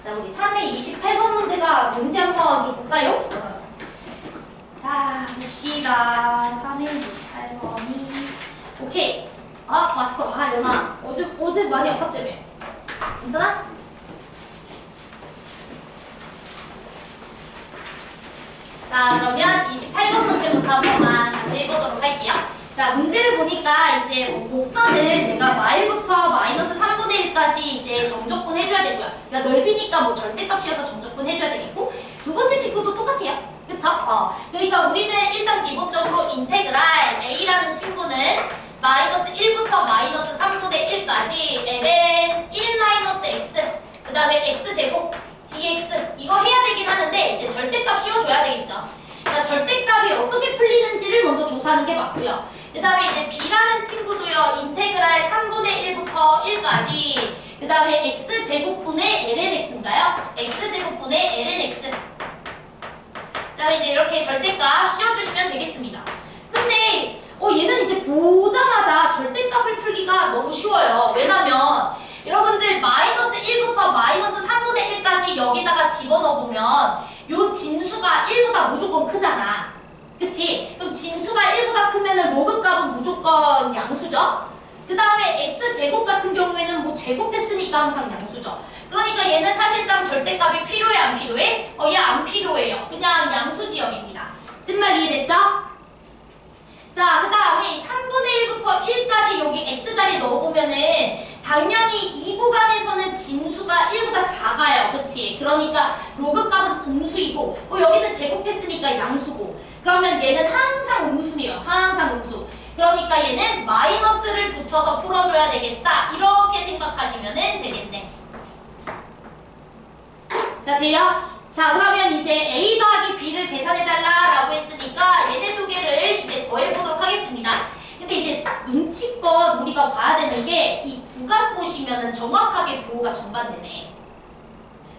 자, 우리 3회 28번 문제가 뭔지 한번 좀 볼까요? 자, 봅시다. 3회 28번이. 오케이. 아, 왔어. 아, 연아. 어제 많이 아팠다며. 괜찮아? 자, 그러면 28번 문제부터 한번만 같이 해보도록 할게요. 자, 문제를 보니까 이제 곡선을 내가 마일부터 마이너스 3분의 1까지 이제 정적분 해줘야 되고요. 그러니까 넓이니까 뭐 절대값이어서 정적분 해줘야 되겠고, 두 번째 친구도 똑같아요. 그쵸? 그러니까 우리는 일단 기본적으로 인테그랄 A라는 친구는 마이너스 1부터 마이너스 3분의 1까지 ln 1 마이너스 x, 그 다음에 x제곱 dx 이거 해야 되긴 하는데 이제 절대값 씌워줘야 되겠죠. 그러니까 절대값이 어떻게 풀리는지를 먼저 조사하는 게 맞고요. 그 다음에 이제 b라는 친구도요. 인테그랄 3분의 1부터 1까지 그 다음에 x제곱분의 lnx인가요? x제곱분의 lnx 그 다음에 이제 이렇게 절대값 씌워주시면 되겠습니다. 근데 얘는 이제 보자마자 절대값을 풀기가 너무 쉬워요. 왜냐면 여러분들 마이너스 1부터 마이너스 3분의 1까지 여기다가 집어넣어보면 요 진수가 1보다 무조건 크잖아. 그치? 그럼 진수가 1보다 크면은 로그값은 무조건 양수죠? 그 다음에 x제곱 같은 경우에는 뭐 제곱했으니까 항상 양수죠. 그러니까 얘는 사실상 절대값이 필요해 안 필요해? 얘 안 필요해요. 그냥 양수 지역입니다. 쓴 말 이해됐죠? 자, 그 다음에 3분의 1부터 1까지 여기 x자리에 넣어보면은 당연히 이 구간에서는 진수가 1보다 작아요. 그치? 그러니까 로그값은 음수이고 여기는 제곱했으니까 양수고 그러면 얘는 항상 음수네요. 항상 음수. 그러니까 얘는 마이너스를 붙여서 풀어줘야 되겠다. 이렇게 생각하시면 되겠네. 자, 돼요? 자, 그러면 이제 A 더하기 B를 계산해달라라고 했으니까 얘네 두 개를 이제 더해보도록 하겠습니다. 근데 이제 딱 눈치껏 우리가 봐야 되는 게 이 구간 보시면은 정확하게 부호가 정반대네.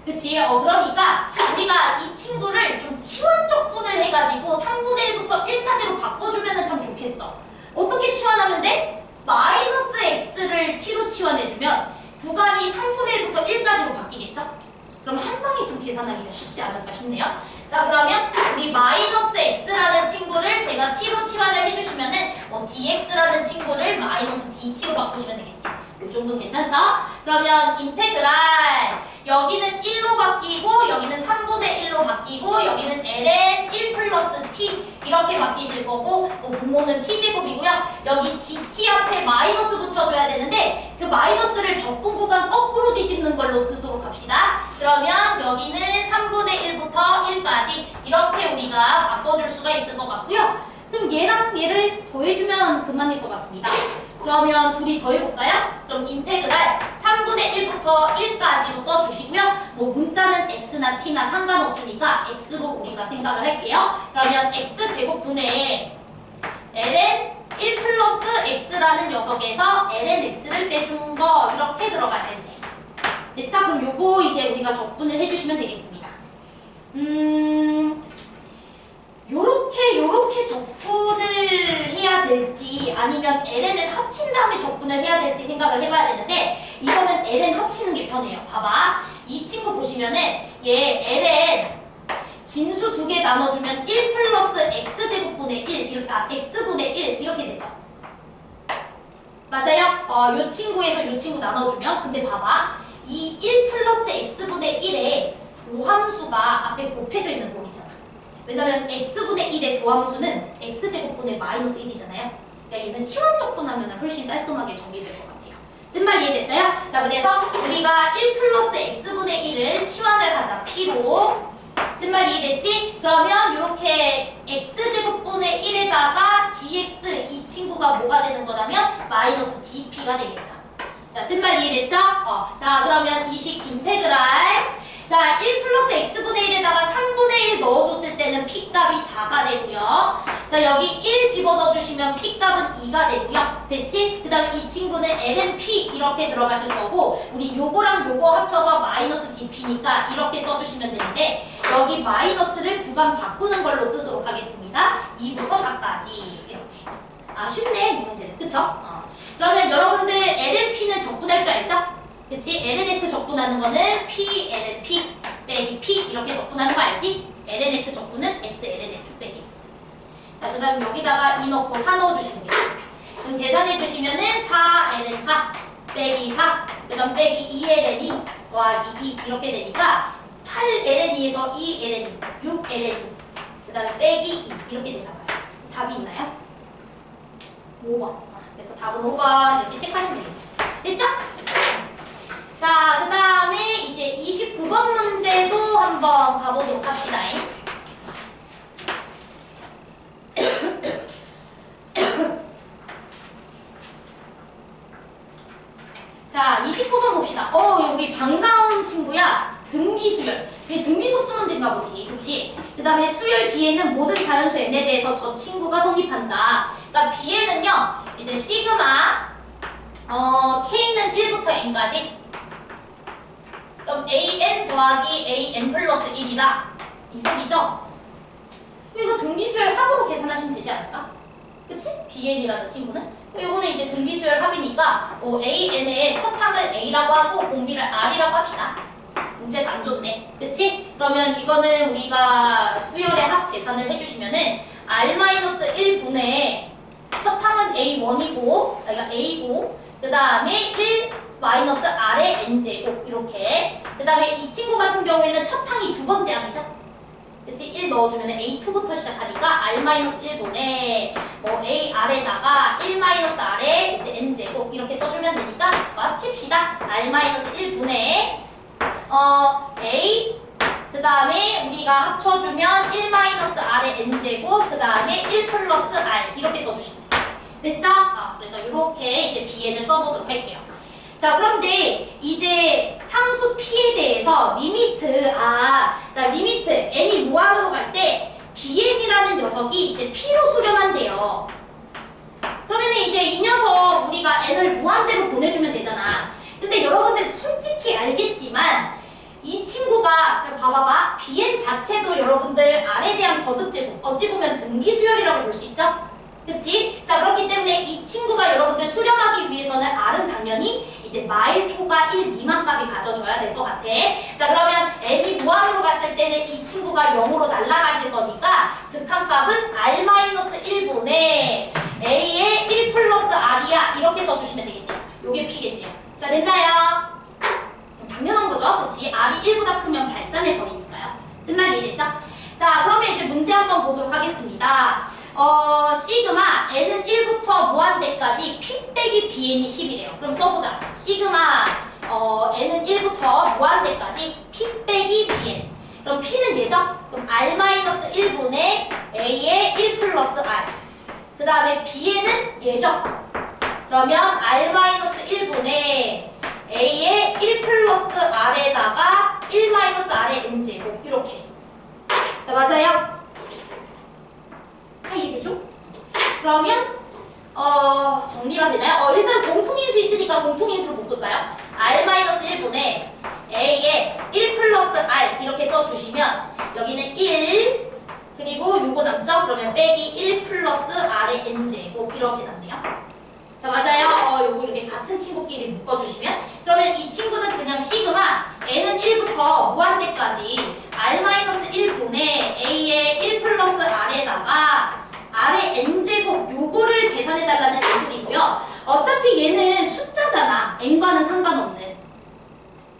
그치? 그러니까 우리가 이 친구를 좀 치환적분을 해가지고 3분의 1부터 1까지로 바꿔주면 참 좋겠어. 어떻게 치환하면 돼? 마이너스 x를 t로 치환해주면 구간이 3분의 1부터 1까지로 바뀌겠죠? 그럼 한 방에 좀 계산하기가 쉽지 않을까 싶네요. 자, 그러면 우리 마이너스 x라는 친구를 제가 t로 치환을 해주시면은 dx라는 친구를 마이너스 dt로 바꾸시면 되겠지. 이 정도 괜찮죠? 그러면 인테그랄 여기는 1로 바뀌고 여기는 3분의 1로 바뀌고 여기는 ln 1 플러스 t 이렇게 바뀌실 거고 분모는 t제곱이고요. 여기 dt 앞에 마이너스 붙여줘야 되는데 그 마이너스를 적분 구간 거꾸로 뒤집는 걸로 쓰도록 합시다. 그러면 여기는 3분의 1부터 1까지 이렇게 우리가 바꿔줄 수가 있을 것 같고요. 그럼 얘랑 얘를 더해주면 그만일 것 같습니다. 그러면 둘이 더해볼까요? 그럼 인테그랄 3분의 1부터 1까지로 써주시고요. 뭐 문자는 x나 t나 상관없으니까 x로 우리가 생각을 할게요. 그러면 x제곱분의 ln 1 플러스 x라는 녀석에서 ln x를 빼준 거 이렇게 들어갈 텐데 됐죠? 그럼 요거 이제 우리가 적분을 해주시면 되겠습니다. 요렇게 적분을 해야 될지 아니면 ln을 합친 다음에 적분을 해야 될지 생각을 해봐야 되는데 이거는 ln 합치는 게 편해요. 봐봐. 이 친구 보시면은 얘 ln 진수 두 개 나눠주면 1 플러스 x제곱분의 1, x분의 1 이렇게 되죠. 맞아요? 요 친구에서 요 친구 나눠주면 근데 봐봐. 이 1 플러스 x분의 1에 도함수가 앞에 곱해져 있는 꼴이잖아. 왜냐면 x분의 1의 도함수는 x제곱분의 마이너스 1이잖아요. 그러니까 얘는 치환적분하면 훨씬 깔끔하게 정리될 것 같아요. 쓴 말 이해됐어요? 자, 그래서 우리가 1 플러스 x분의 1을 치환을 하자. p로. 쓴 말 이해됐지? 그러면 이렇게 x제곱분의 1에다가 dx 이 친구가 뭐가 되는 거냐면 마이너스 dp가 되겠죠. 자, 쓴 말 이해됐죠? 자, 그러면 이 식 인테그랄 자, 1 플러스 x분의 1에다가 3분의 1 넣어줬을 때는 p값이 4가 되고요. 자, 여기 1 집어넣어주시면 p값은 2가 되고요. 됐지? 그 다음에 이 친구는 lnp 이렇게 들어가실 거고 우리 요거랑 요거 합쳐서 마이너스 dp니까 이렇게 써주시면 되는데 여기 마이너스를 구간 바꾸는 걸로 쓰도록 하겠습니다. 2부터 4까지 이렇게. 쉽네 이 문제는. 그쵸? 그러면 여러분들 lnp는 적분할 줄 알죠? 그치? lnx 적분하는 거는 plp 빼기 p 이렇게 적분하는 거 알지? lnx 적분은 x lnx 빼기 x. 자, 그 다음 여기다가 2 넣고 4 넣어주시면 돼요. 그럼 계산해 주시면은 4ln4 빼기 4, 그 다음 빼기 2ln2 더하기 2 이렇게 되니까 8ln2에서 2ln2, 6ln2, 그 다음에 빼기 2 이렇게 되나봐요. 답이 있나요? 5번. 그래서 답은 5번 이렇게 체크하시면 되겠네요. 됐죠? 자, 그 다음에 이제 29번 문제도 한번 가보도록 합시다. 자, 29번 봅시다. 우리 반가운 친구야. 등비수열. 이게 등비급수 문제인가 보지. 그치? 그 다음에 수열 B에는 모든 자연수 N에 대해서 저 친구가 성립한다. 그러니까 B에는요, 이제 시그마, K는 1부터 N까지. 그럼 AN 더하기 AN 플러스 1이다. 이 소리죠? 이거 등비수열 합으로 계산하시면 되지 않을까? 그치? BN이라는 친구는? 이거는 이제 등비수열 합이니까 AN의 첫 항을 A라고 하고 공비를 R이라고 합시다. 문제에서 안 좋네. 그치? 그러면 이거는 우리가 수열의 합 계산을 해주시면은 R-1분의 첫 항은 A1이고, 그러니까 A고, 그 다음에 1 마이너스 R의 N제곱, 이렇게. 그 다음에 이 친구 같은 경우에는 첫 항이 두 번째 항이죠? 그치? 1 넣어주면 A2부터 시작하니까 R-1분의 AR에다가 1 R의 이제 N제곱 이렇게 써주면 되니까 와서 칩시다. R-1분의 A 그 다음에 우리가 합쳐주면 1 R의 N제곱 그 다음에 1 플러스 R 이렇게 써주시면 돼요. 됐죠? 그래서 이렇게 이제 BN을 써보도록 할게요. 자, 그런데 이제 상수 P에 대해서 리미트, 자, 리미트 N이 무한으로 갈 때 BN이라는 녀석이 이제 P로 수렴한대요. 그러면 이제 이 녀석 우리가 N을 무한대로 보내주면 되잖아. 근데 여러분들 솔직히 알겠지만 이 친구가, 자, 봐봐봐. BN 자체도 여러분들 R에 대한 거듭제곱, 어찌 보면 등기수열이라고 볼 수 있죠? 그치? 자, 그렇기 때문에 이 친구가 여러분들 수렴하기 위해서는 R은 당연히 이제 마일 초과 1 미만 값이 가져줘야 될 것 같아. 자, 그러면 N이 무한으로 갔을 때는 이 친구가 0으로 날아가실 거니까 극한값은 R-1분의 A의 1 플러스 R이야. 이렇게 써주시면 되겠네요. 요게 P겠네요. 자, 됐나요? 당연한 거죠? 그치? R이 1보다 크면 발산해버리니까요. 쓴말 이해됐죠? 자, 그러면 이제 문제 한번 보도록 하겠습니다. 시그마 n은 1부터 무한대까지 p 빼기 bn이 10이래요. 그럼 써보자. 시그마 n은 1부터 무한대까지 p 빼기 bn. 그럼 p는 얘죠? 그럼 r-1분의 a의 1 플러스 r. 그 다음에 bn은 얘죠? 그러면 r-1분의 a의 1 플러스 r에다가 1 마이너스 r의 n제곱 이렇게. 자, 맞아요? 다 이해되죠? 그러면 정리가 되나요? 일단 공통인수 있으니까 공통인수로 묶을까요? R-1분의 A의 1 플러스 R 이렇게 써주시면 여기는 1 그리고 요거 남죠? 그러면 빼기 1 플러스 R의 N제곱 이렇게 남네요. 자, 맞아요. 요거 이렇게 같은 친구끼리 묶어주시면 그러면 이 친구는 그냥 시그마 n은 1부터 무한대까지 R-1분의 A의 1 플러스 R에다가 R의 N제곱 요거를 계산해달라는 기술이고요. 어차피 얘는 숫자잖아. N과는 상관없는.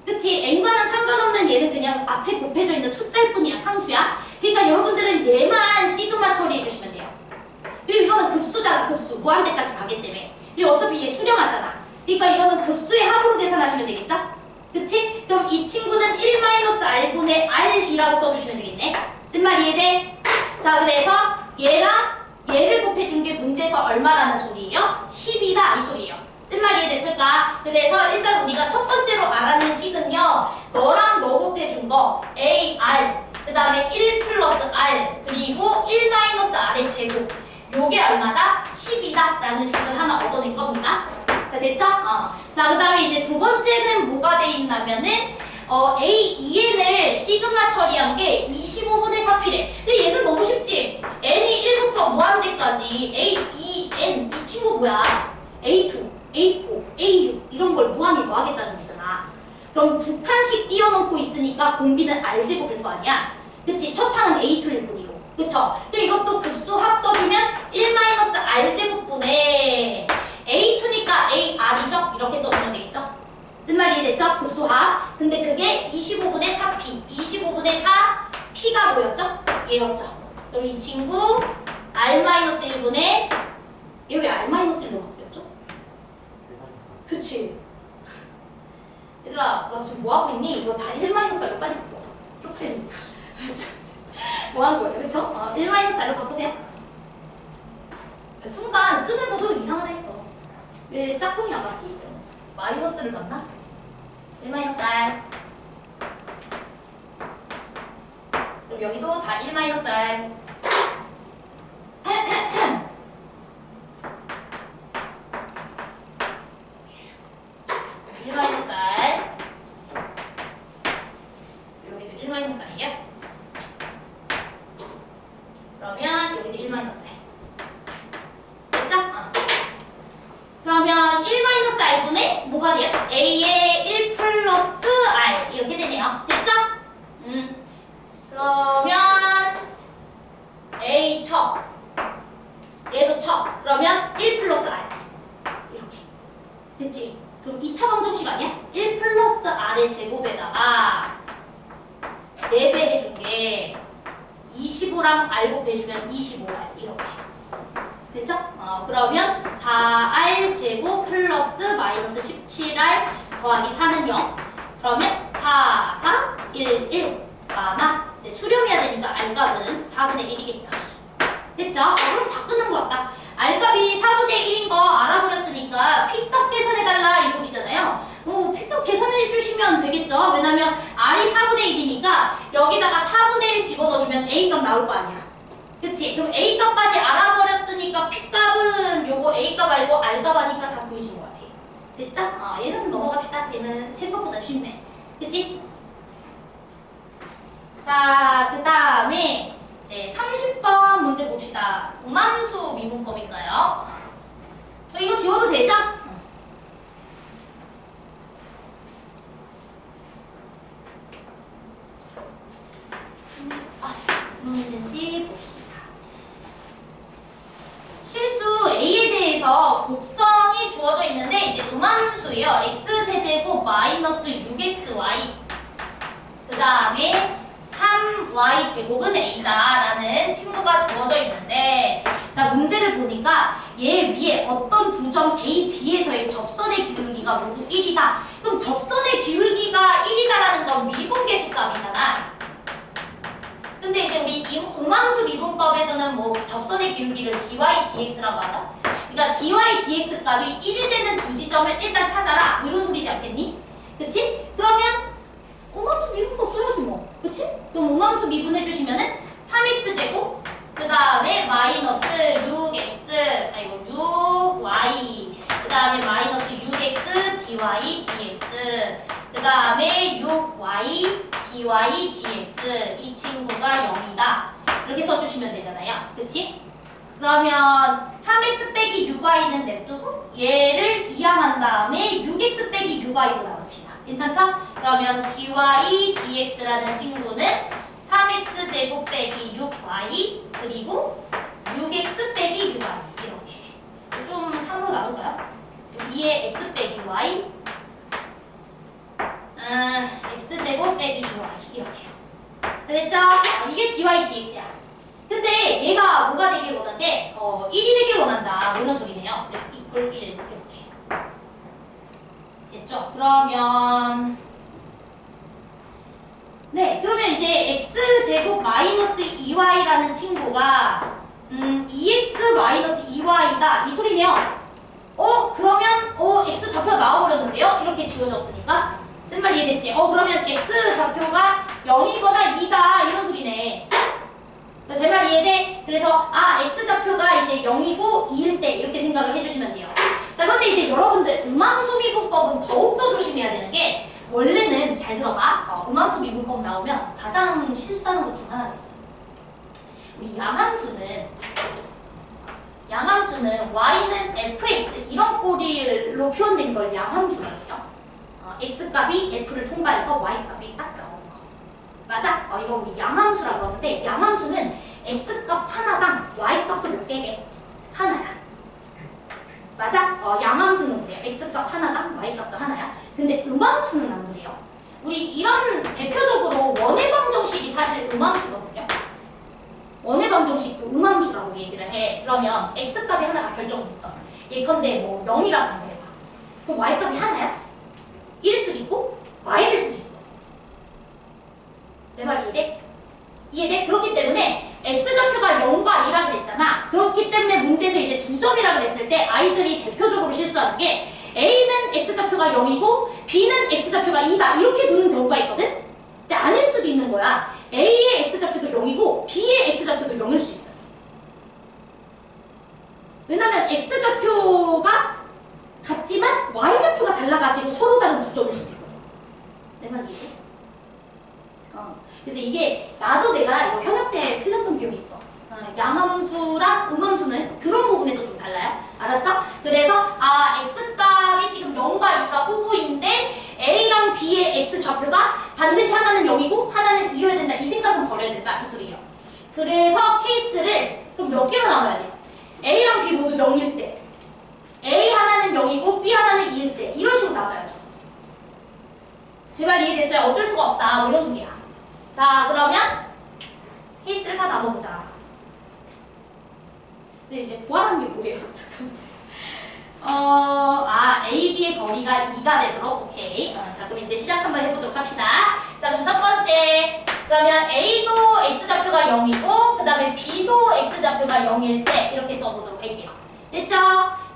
그치? N과는 상관없는 얘는 그냥 앞에 곱해져 있는 숫자일 뿐이야. 상수야. 그러니까 여러분들은 얘만 시그마 처리해주시면 돼요. 그리고 이거는 급수잖아. 급수. 무한대까지 가기 때문에. 그리고 어차피 얘 수렴하잖아. 그러니까 이거는 급수의 합으로 계산하시면 되겠죠? 그치? 그럼 이 친구는 1-R분의 R이라고 써주시면 되겠네. 쓴말 이해돼? 자, 그래서 얘랑 얘를 곱해준 게 문제에서 얼마라는 소리예요? 10이다 이 소리예요. 쓴말 이해됐을까? 그래서 일단 우리가 첫 번째로 알아는 식은요. 너랑 너 곱해준 거 AR 그 다음에 1 플러스 R 그리고 1 마이너스 R의 제곱 요게 얼마다? 10이다 라는 식을 하나 얻어낼 겁니다. 자, 됐죠? 자, 그 다음에 이제 두 번째는 뭐가 돼 있냐면은 A2N을 시그마 처리한 게 25분의 4피래. 근데 얘는 너무 쉽지? N이 1부터 무한대까지 A2N 이 친구 뭐야? A2 A4, A6 이런 걸 무한히 더하겠다는 소리잖아. 그럼 두 칸씩 띄워놓고 있으니까 공비는 R제곱일 거 아니야? 그치? 첫 항은 A2일 뿐이고. 그쵸? 그럼 이것도 급수합 써주면 1-R제곱분의 A2니까 AR이죠? 이렇게 써주면 되겠죠? 쓴 말이 됐죠? 급수합. 근데 그게 25분의 4P. 25분의 4P가 뭐였죠? 얘였죠? 그럼 이 친구 R-1분의 얘 왜 R-1로 바뀌었죠? 그치? 얘들아 나 지금 뭐하고 있니? 이거 다 1-R로 빨리 바꿔. 쪽팔리니까. 뭐하는 거예요? 그쵸? 1-R로 바꾸세요. 순간 쓰면서도 이상하다 했어. 왜 짝꿍이 안 왔지? 이러면서. 마이너스를 봤나? 1-R. 그럼 여기도 다 1-R. 1-R. 여기도 1-R이에요. 그러면 여기도 1-R. 됐죠? 그러면 1-R분의 뭐가 돼요? A의 1 플러스 R 이렇게 되네요. 됐죠? 그러면 A 쳐 얘도 쳐 그러면 1 플러스 R 이렇게 됐지? 그럼 2차 방정식 아니야? 1 플러스 R의 제곱에다가 4배 해줄게 25랑 R 곱해주면 25R 이렇게 됐죠? 그러면 4R 제곱 플러스 마이너스 17R 더하기 4는 0 그러면 4, 4, 1, 1 네, 수렴해야 되니까 R값은 4분의 1이겠죠. 됐죠? 그럼 다 끝난 것 같다. R값이 4분의 1인 거 알아버렸으니까 P값 계산해달라 이 소리잖아요. P값 계산해 주시면 되겠죠. 왜냐면 R이 4분의 1이니까 여기다가 4분의 1 집어넣어주면 A값 나올 거 아니야. 그치? 그럼 A값까지 알아버렸으니까 P값은 요거 A값 알고 R값 하니까 다 보이신 것 같아. 됐죠? 얘는 넘어갑시다. 얘는 생각보다 쉽네. 그치? 자, 그 다음에 이제 30번 문제 봅시다. 우함수 미분법인가요? 저 이거 지워도 되죠? 무슨 문제인지 봅시다. 실수 A에 대해서 곱성이 주어져 있는데 이제 우함수예요. x세제곱 마이너스 6xy 그 다음에 3y제곱은 A다 라는 친구가 주어져 있는데 자 문제를 보니까 얘 위에 어떤 두 점 A, B에서의 접선의 기울기가 모두 1이다. 그럼 접선의 기울기가 1이다 라는 건 미분계수값이잖아. 근데 이제 우리 음함수 미분법에서는 뭐 접선의 기울기를 dy, dx라고 하죠. 그러니까 dy, dx 값이 1이 되는 두 지점을 일단 찾아라 이런 소리지 않겠니? 그치? 그러면 음함수 미분법 써야지 뭐. 그치? 그럼 음함수 미분해주시면은 3x제곱 그 다음에 마이너스 6x 아이고 6y 그 다음에 마이너스 6x dy dx 그 다음에 6y dy dx 이 친구가 0이다 이렇게 써주시면 되잖아요. 그치? 그러면 3x 빼기 6y는 냅두고 얘를 이항한 다음에 6x 빼기 6y로 나눕시다. 괜찮죠? 그러면 dy dx라는 친구는 3x제곱 빼기 6y 그리고 6x 빼기 6y 이렇게 좀 3으로 나눌까요? 2에 x 빼기 y x제곱 빼기 6y 이렇게요. 됐죠? 이게 dy dx야. 근데 얘가 뭐가 되길 원한대? 1이 되길 원한다. 이런 소리네요. 이퀄 1 이렇게. 됐죠? 그러면 네, 그러면 이제 x제곱 마이너스 2y라는 친구가 2x 마이너스 2y다 이 소리네요. 그러면 x 좌표 나와버렸는데요? 이렇게 지워졌으니까 쓴 말 이해됐지? 그러면 x 좌표가 0이거나 2다 이런 소리네. 자, 제 말 이해돼? 그래서 x 좌표가 이제 0이고 2일 때 이렇게 생각을 해주시면 돼요. 자, 그런데 이제 여러분들 음함수 미분법은 더욱더 조심해야 되는 게 원래는 잘 들어봐. 음함수 미분법 나오면 가장 실수하는 것 중 하나가 있어요. 우리 양함수는 양함수는 y는 fx 이런 꼬리로 표현된 걸 양함수라고 해요. x값이 f를 통과해서 y값이 딱 나오는 거. 맞아? 이거 우리 양함수라고 그러는데 양함수는 x값 하나당 y값도 몇 개게? 하나야. 맞아? 양함수는 그래요. x값 하나당 y값도 하나야. 근데 음함수는 안 그래요. 우리 이런 대표적으로 원의 방정식이 사실 음함수거든요. 원의 방정식 음함수라고 얘기를 해. 그러면 x값이 하나가 결정됐어. 예컨대 뭐 0이라고 해봐. 그럼 y값이 하나야? 1일 수도 있고 y일 수도 있어. 내 말 이해돼? 이해돼? 그렇기 때문에 x좌표가 0과 2라고 했잖아. 그렇기 때문에 문제에서 이제 두 점이라고 했을 때 아이들이 대표적으로 실수하는 게 a는 x좌표가 0이고 b는 x좌표가 2다 이렇게 두는 경우가 있거든? 근데 아닐 수도 있는 거야. a의 x좌표도 0이고 b의 x좌표도 0일 수 있어요. 왜냐면 x좌표가 같지만 y좌표가 달라가지고 서로 다른 두 점일 수도 있거든. 내 말 이해돼? 그래서 이게 나도 내가 이거 현역 때 틀렸던 기억이 있어. 양함수랑 음함수는 그런 부분에서 좀 달라요. 알았죠? 그래서 x값이 지금 0과 2가 후보인데 a랑 b의 x좌표가 반드시 하나는 0이고 하나는 2여야 된다. 이 생각은 버려야 된다. 이 소리예요. 그래서 케이스를 그럼 몇 개로 나눠야 돼요? a랑 b 모두 0일 때 a 하나는 0이고 b 하나는 2일 때 이런 식으로 나눠야죠. 제발 이해됐어요? 어쩔 수가 없다. 뭐 이런 소리야. 자, 그러면 케이스를 다 나눠보자. 근데 이제 구하라는 게 뭐예요? 잠깐만. A, B의 거리가 2가 되도록, 오케이. 자, 그럼 이제 시작 한번 해보도록 합시다. 자, 그럼 첫 번째. 그러면 A도 X좌표가 0이고, 그 다음에 B도 X좌표가 0일 때, 이렇게 써보도록 할게요. 됐죠?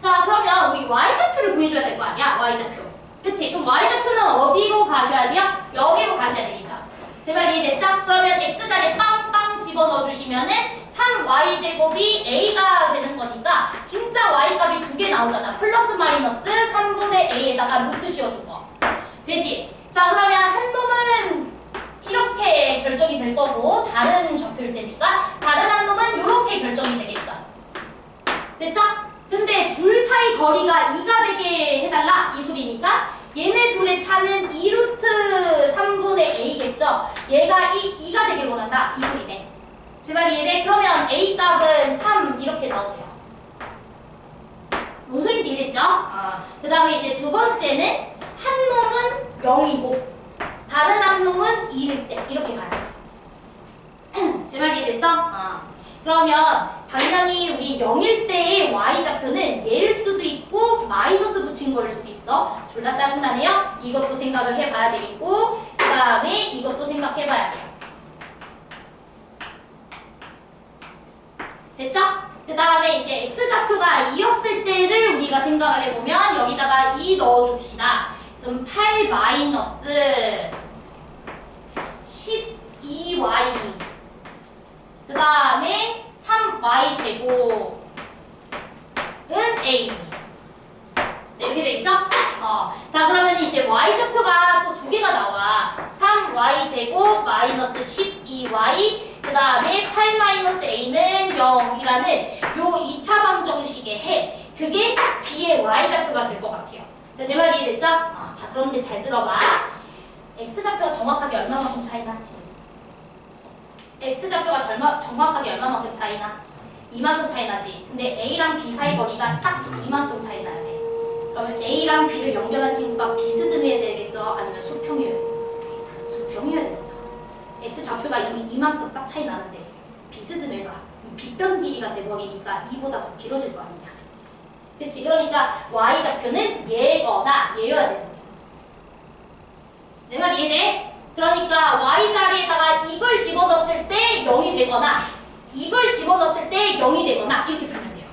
자, 그러면 우리 Y좌표를 구해줘야 될 거 아니야? Y좌표. 그치? 그럼 Y좌표는 어디로 가셔야 돼요? 여기로 가셔야 되겠죠? 제발 이해됐죠? 그러면 X자리에 빵빵 집어넣어주시면은 3y제곱이 A가 되는 거니까 진짜 Y값이 두 개 나오잖아. 플러스 마이너스 3분의 A에다가 루트 씌워준 거. 되지? 자, 그러면 한 놈은 이렇게 결정이 될 거고 다른 좌표일 테니까 다른 한 놈은 이렇게 결정이 되겠죠. 됐죠? 근데 둘 사이 거리가 2가 되게 해달라 이 소리니까 얘네 둘의 차는 2루트 3분의 A겠죠? 얘가 2가 되길 원한다 이 소리네. 제발 이해돼? 그러면 A 값은 3 이렇게 나오네요. 뭔 소리인지 이해됐죠? 그 다음에 이제 두 번째는 한 놈은 0이고 다른 한 놈은 2일 때 이렇게 가요. 제발 이해됐어? 그러면 당연히 우리 0일 때의 y좌표는 얘일 수도 있고 마이너스 붙인 거일 수도 있어. 졸라 짜증나네요. 이것도 생각을 해봐야 되겠고 그 다음에 이것도 생각해봐야 돼요. 됐죠? 그 다음에 이제 x좌표가 2였을 때를 우리가 생각을 해보면 여기다가 2 넣어줍시다. 그럼 8 마이너스 12y 그 다음에 3y 제곱은 a. 자, 이렇게 되겠죠? 자, 그러면 이제 y좌표가 또 두 개가 나와. 3y 제곱 마이너스 12y 그 다음에 8 마이너스 a는 0이라는 요 2차 방정식의 해. 그게 b의 y좌표가 될 것 같아요. 자, 제 말 이해됐죠? 자, 그런데 잘 들어봐. x좌표가 정확하게 얼마만큼 차이 나지? x좌표가 정확하게 얼마만큼 차이 나? 이만큼 차이 나지. 근데 a랑 b 사이 거리가 딱 이만큼 차이 나야 돼. 그러면 a랑 b를 연결한 친구가 비스듬해야 되겠어? 아니면 수평이어야 되겠어? 수평이어야 되겠죠. x좌표가 이미 이만큼 딱 차이 나는데 비스듬해가 빗변 길이가 돼버리니까 2보다 더 길어질 거 아니냐. 그치? 그러니까 y좌표는 얘거나 얘여야 되는 거죠. 내 말 이해돼? 그러니까 y자리에다가 이걸 집어넣었을 때 0이 되거나 이걸 집어넣었을 때 0이 되거나 이렇게 풀면 돼요.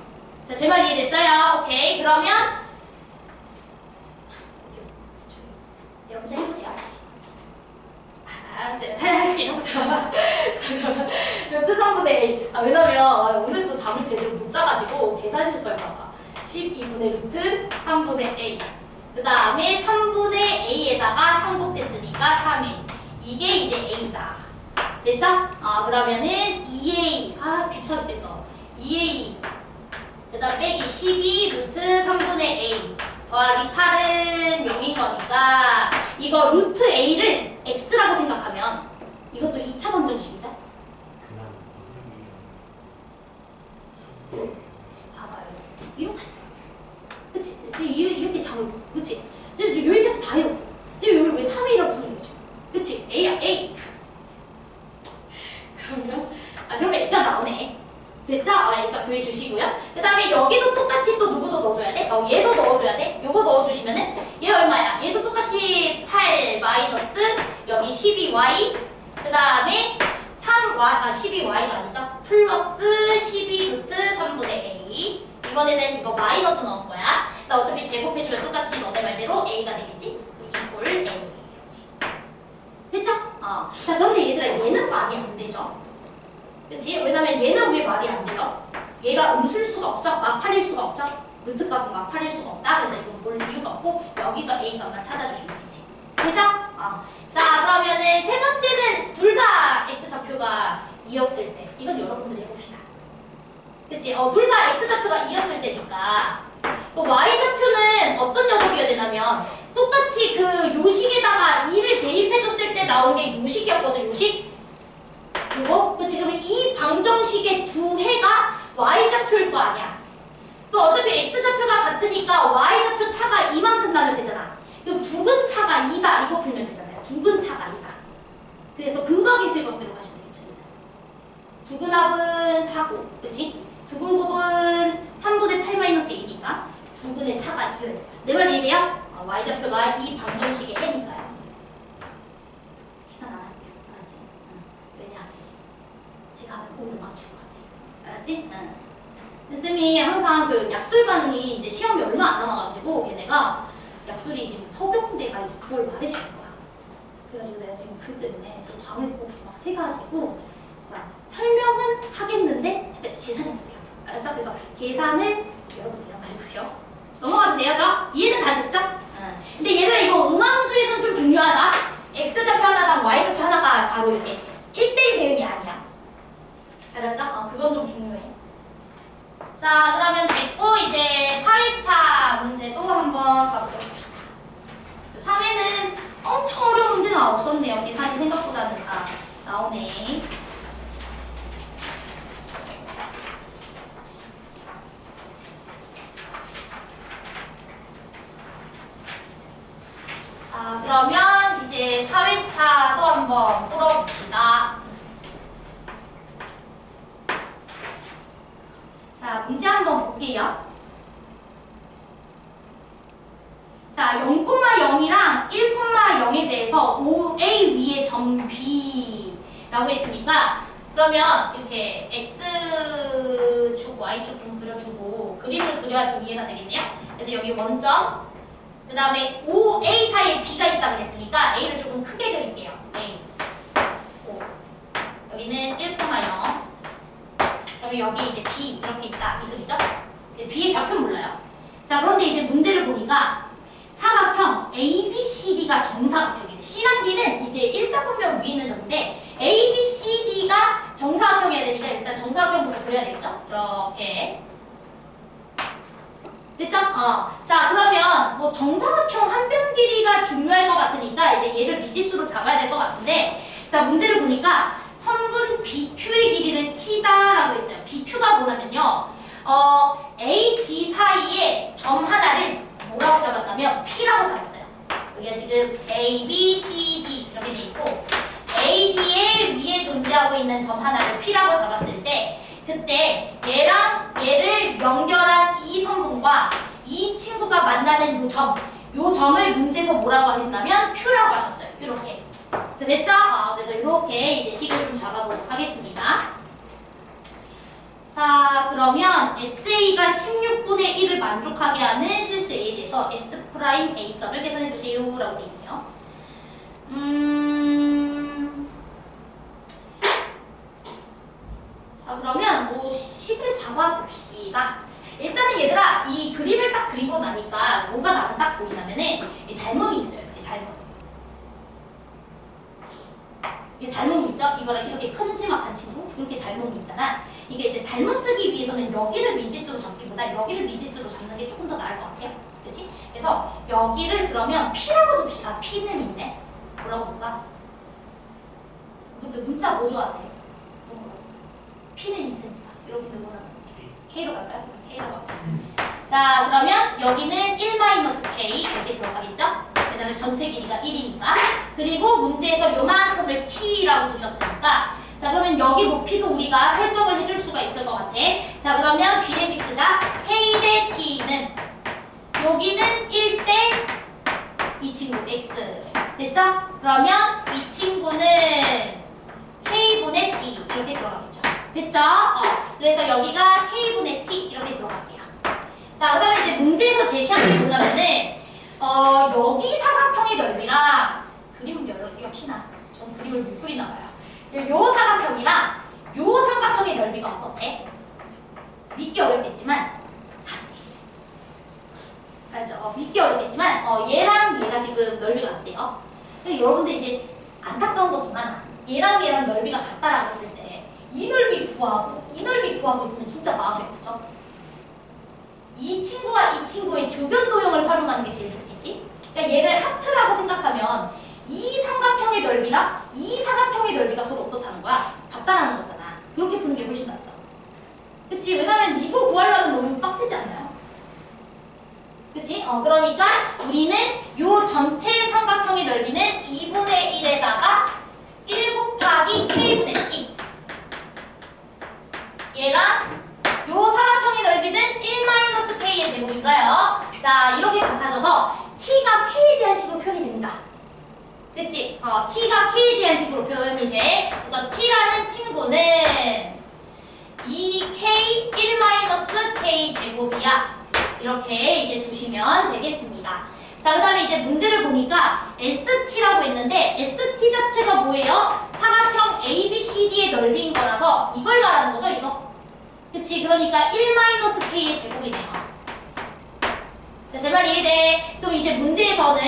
자, 제 말 이해됐어요? 오케이. 그러면 여러분 해보세요. 알았어요. 이러죠. 잠깐만. 루트 3분의 A. 왜냐면 오늘 또 잠을 제대로 못 자가지고 계산 실수할까봐. 12분의 루트 3분의 A. 그 다음에 3분의 A에다가 상곱했으니까 3A. 이게 이제 A다. 됐죠? 그러면은 2A. 귀찮아 죽겠어. 2A 그 다음 빼기 12 루트 3분의 a 더하기 8은 0인 거니까 이거 루트 a를 x라고 생각하면 이것도 2차 방정식이죠? 봐봐요. 이렇게 그치? 이렇게 잡을 그치? 여기까지 다요. 여기 왜 3a라고 쓰는 거죠? 그치? a야 a. 그러면 a가 나오네. 됐죠? 일단 구해주시고요. 그 다음에 여기도 똑같이 또 누구도 넣어줘야 돼? 얘도 넣어줘야 돼. 요거 넣어주시면은 얘 얼마야? 얘도 똑같이 8 마이너스 여기 12y 그 다음에 3y 12y가 아니죠? 플러스 12 루트 3분의 a 이번에는 이거 마이너스 넣은 거야. 나 어차피 제곱해주면 똑같이 너네 말대로 a가 되겠지? 이꼴 a 됐죠? 자 그런데 얘들아 얘는 말이 안 되죠? 그치? 왜냐면 얘는 왜 말이 안 돼요? 얘가 음수일 수가 없죠? 막팔일 수가 없죠? 루트 값은 막팔일 수가 없다. 그래서 이건 볼 이유가 없고 여기서 A 값만 찾아주시면 돼. 되죠? 자 그러면은 세 번째는 둘 다 X좌표가 2였을 때 이건 여러분들이 해봅시다. 그치? 둘 다 X좌표가 2였을 때니까 또 Y좌표는 어떤 녀석이어야 되냐면 똑같이 그 요식에다가 2를 대입해줬을 때 나온 게 요식이었거든. 요식? 이거? 그치? 그러면 이 방정식의 두 해가 Y좌표일 거 아니야. 그럼 어차피 X좌표가 같으니까 Y좌표 차가 이만큼 나면 되잖아. 그럼 두근 차가 2다 이거 풀면 되잖아요. 두근 차가 2다. 그래서 근각계수의 관계로 가시면 되겠죠. 두근합은 4고, 그치? 두근곱은 3분의 8-a니까 두근의 차가 2여야. 내 말 이해돼요? Y좌표가 이 방정식의 해니까요. 계산 안 할게요. 알았지? 왜냐? 제가 오늘 망칠 것 같아. 알았지? 쌤이 항상 그 약술 반응이 이제 시험이 얼마 안 남아가지고 걔네가 약술이 지금 서경대가 이제 9월 말에 시는 거야. 그래가지고 내가 지금 그 때문에 좀 밤을 꼭 막 새가지고 설명은 하겠는데 계산을 못해요. 알았죠? 그래서 계산을 여러분이랑 해보세요. 넘어가도 돼요, 저? 이해는 다 됐죠? 근데 얘들아 이거 음함수에서는 좀 중요하다. X좌표 하나당 Y좌표 하나가 바로 이렇게 1대1 대응이 아니야. 알았죠? 그건 좀 중요해. 자, 그러면 됐고 이제 4회차 문제도 한번 가보도록 합시다. 3회는 엄청 어려운 문제는 없었네요. 계산이 생각보다는 다 나오네. 자, 그러면 이제 4회차도 한번 풀어봅시다. 자, 문제 한번 볼게요. 자, 0,0이랑 1,0에 대해서 OA 위에 점 B라고 했으니까 그러면 이렇게 X축, Y축 좀 그려주고 그림을 그려야 좀 이해가 되겠네요. 그래서 여기 원점 그 다음에 OA 사이에 B가 있다 그랬으니까 A를 조금 크게 그릴게요. A, O. 여기는 1,0 그러면 여기 이제 B 이렇게 있다 이 소리죠? B의 좌표 몰라요. 자 그런데 이제 문제를 보니까 사각형 ABCD가 정사각형이에요. C랑 D는 이제 일사분면 위에 있는 점인데 ABCD가 정사각형이어야 되니까 일단 정사각형부터 그려야 되겠죠? 이렇게 됐죠? 자 그러면 뭐 정사각형 한 변 길이가 중요할 것 같으니까 이제 얘를 미지수로 잡아야 될 것 같은데 자 문제를 보니까 선분 BQ의 길이를 T다라고 했어요. BQ가 뭐냐면요. A, D 사이에 점 하나를 뭐라고 잡았다면 P라고 잡았어요. 여기가 지금 A, B, C, D 이렇게 돼 있고 A, D의 위에 존재하고 있는 점 하나를 P라고 잡았을 때 그때 얘랑 얘를 연결한 이 선분과 이 친구가 만나는 요 점을 문제에서 뭐라고 했다면 Q라고 하셨어요. 이렇게. 자, 됐죠? 그래서 이렇게 이제 식을 좀 잡아보도록 하겠습니다. 자, 그러면 SA가 16분의 1을 만족하게 하는 실수 A에 대해서 S'A 값을 계산해주세요. 라고 되어 있네요. 자, 그러면 뭐 식을 잡아봅시다. 일단은 얘들아, 이 그림을 딱 그리고 나니까 뭐가 나는 딱 보이냐면은 이 닮음이 있어요. 이 닮음. 이 닮음이 있죠? 이거랑 이렇게 큼지막한 친구? 이렇게 닮음이 있잖아. 이게 이제 단문 쓰기 위해서는 여기를 미지수로 잡기보다 여기를 미지수로 잡는 게 조금 더 나을 것 같아요. 그치? 그래서 여기를 그러면 P라고 둡시다. P는 있네. 뭐라고 둘까? 근데 문자 뭐 좋아하세요? P는 있습니다. 여기는 뭐라고? K로 갈까요? K라고 할까요? 자, 그러면 여기는 1-K 이렇게 들어가겠죠? 왜냐면 전체 길이가 1이니까. 그리고 문제에서 요만큼을 T라고 두셨으니까 자, 그러면 여기 높이도 우리가 설정을 해줄 수가 있을 것 같아. 자, 그러면 비례식 쓰자. K 대 T는 여기는 1대 이 친구 X 됐죠? 그러면 이 친구는 K분의 T 이렇게 들어가겠죠? 됐죠? 그래서 여기가 K분의 T 이렇게 들어갈게요. 자, 그 다음에 이제 문제에서 제시한 게 뭐냐면은 여기 사각형의 넓이랑 그림은 역시나 전 그림을 못 그리나 봐요. 요 사각형이랑 요 삼각형의 넓이가 어떻대? 믿기 어렵겠지만 알죠? 믿기 어렵겠지만 얘랑 얘가 지금 넓이가 같대요. 여러분들 이제 안타까운 것지만 얘랑 넓이가 같다라고 했을 때 이 넓이 구하고 이 넓이 구하고 있으면 진짜 마음이 아프죠? 이 친구와 이 친구의 주변 도형을 활용하는 게 제일 좋겠지? 그러니까 얘를 하트라고 생각하면 이 삼각형의 넓이랑 이 사각형의 넓이가 서로 어떻다는 거야? 같다라는 거잖아. 그렇게 푸는 게 훨씬 낫죠. 그치? 왜냐면 이거 구하려면 너무 빡세지 않나요? 그치? 그러니까 우리는 요 전체 삼각형의 넓이는 2분의 1에다가 1 곱하기 K분의 T 얘랑 요 사각형의 넓이는 1-K의 제곱인가요? 자, 이렇게 같아져서 T가 K에 대한 식으로 표현이 됩니다. 됐지? T가 K에 대한 식으로 표현이 돼. 그래서 T라는 친구는 2K 1-K 제곱이야. 이렇게 이제 두시면 되겠습니다. 자, 그 다음에 이제 문제를 보니까 ST라고 했는데 ST 자체가 뭐예요? 사각형 ABCD의 넓이인 거라서 이걸 말하는 거죠, 이거? 그치? 그러니까 1-K의 제곱이네요. 자, 제 말 이해돼? 그럼 이제 문제에서는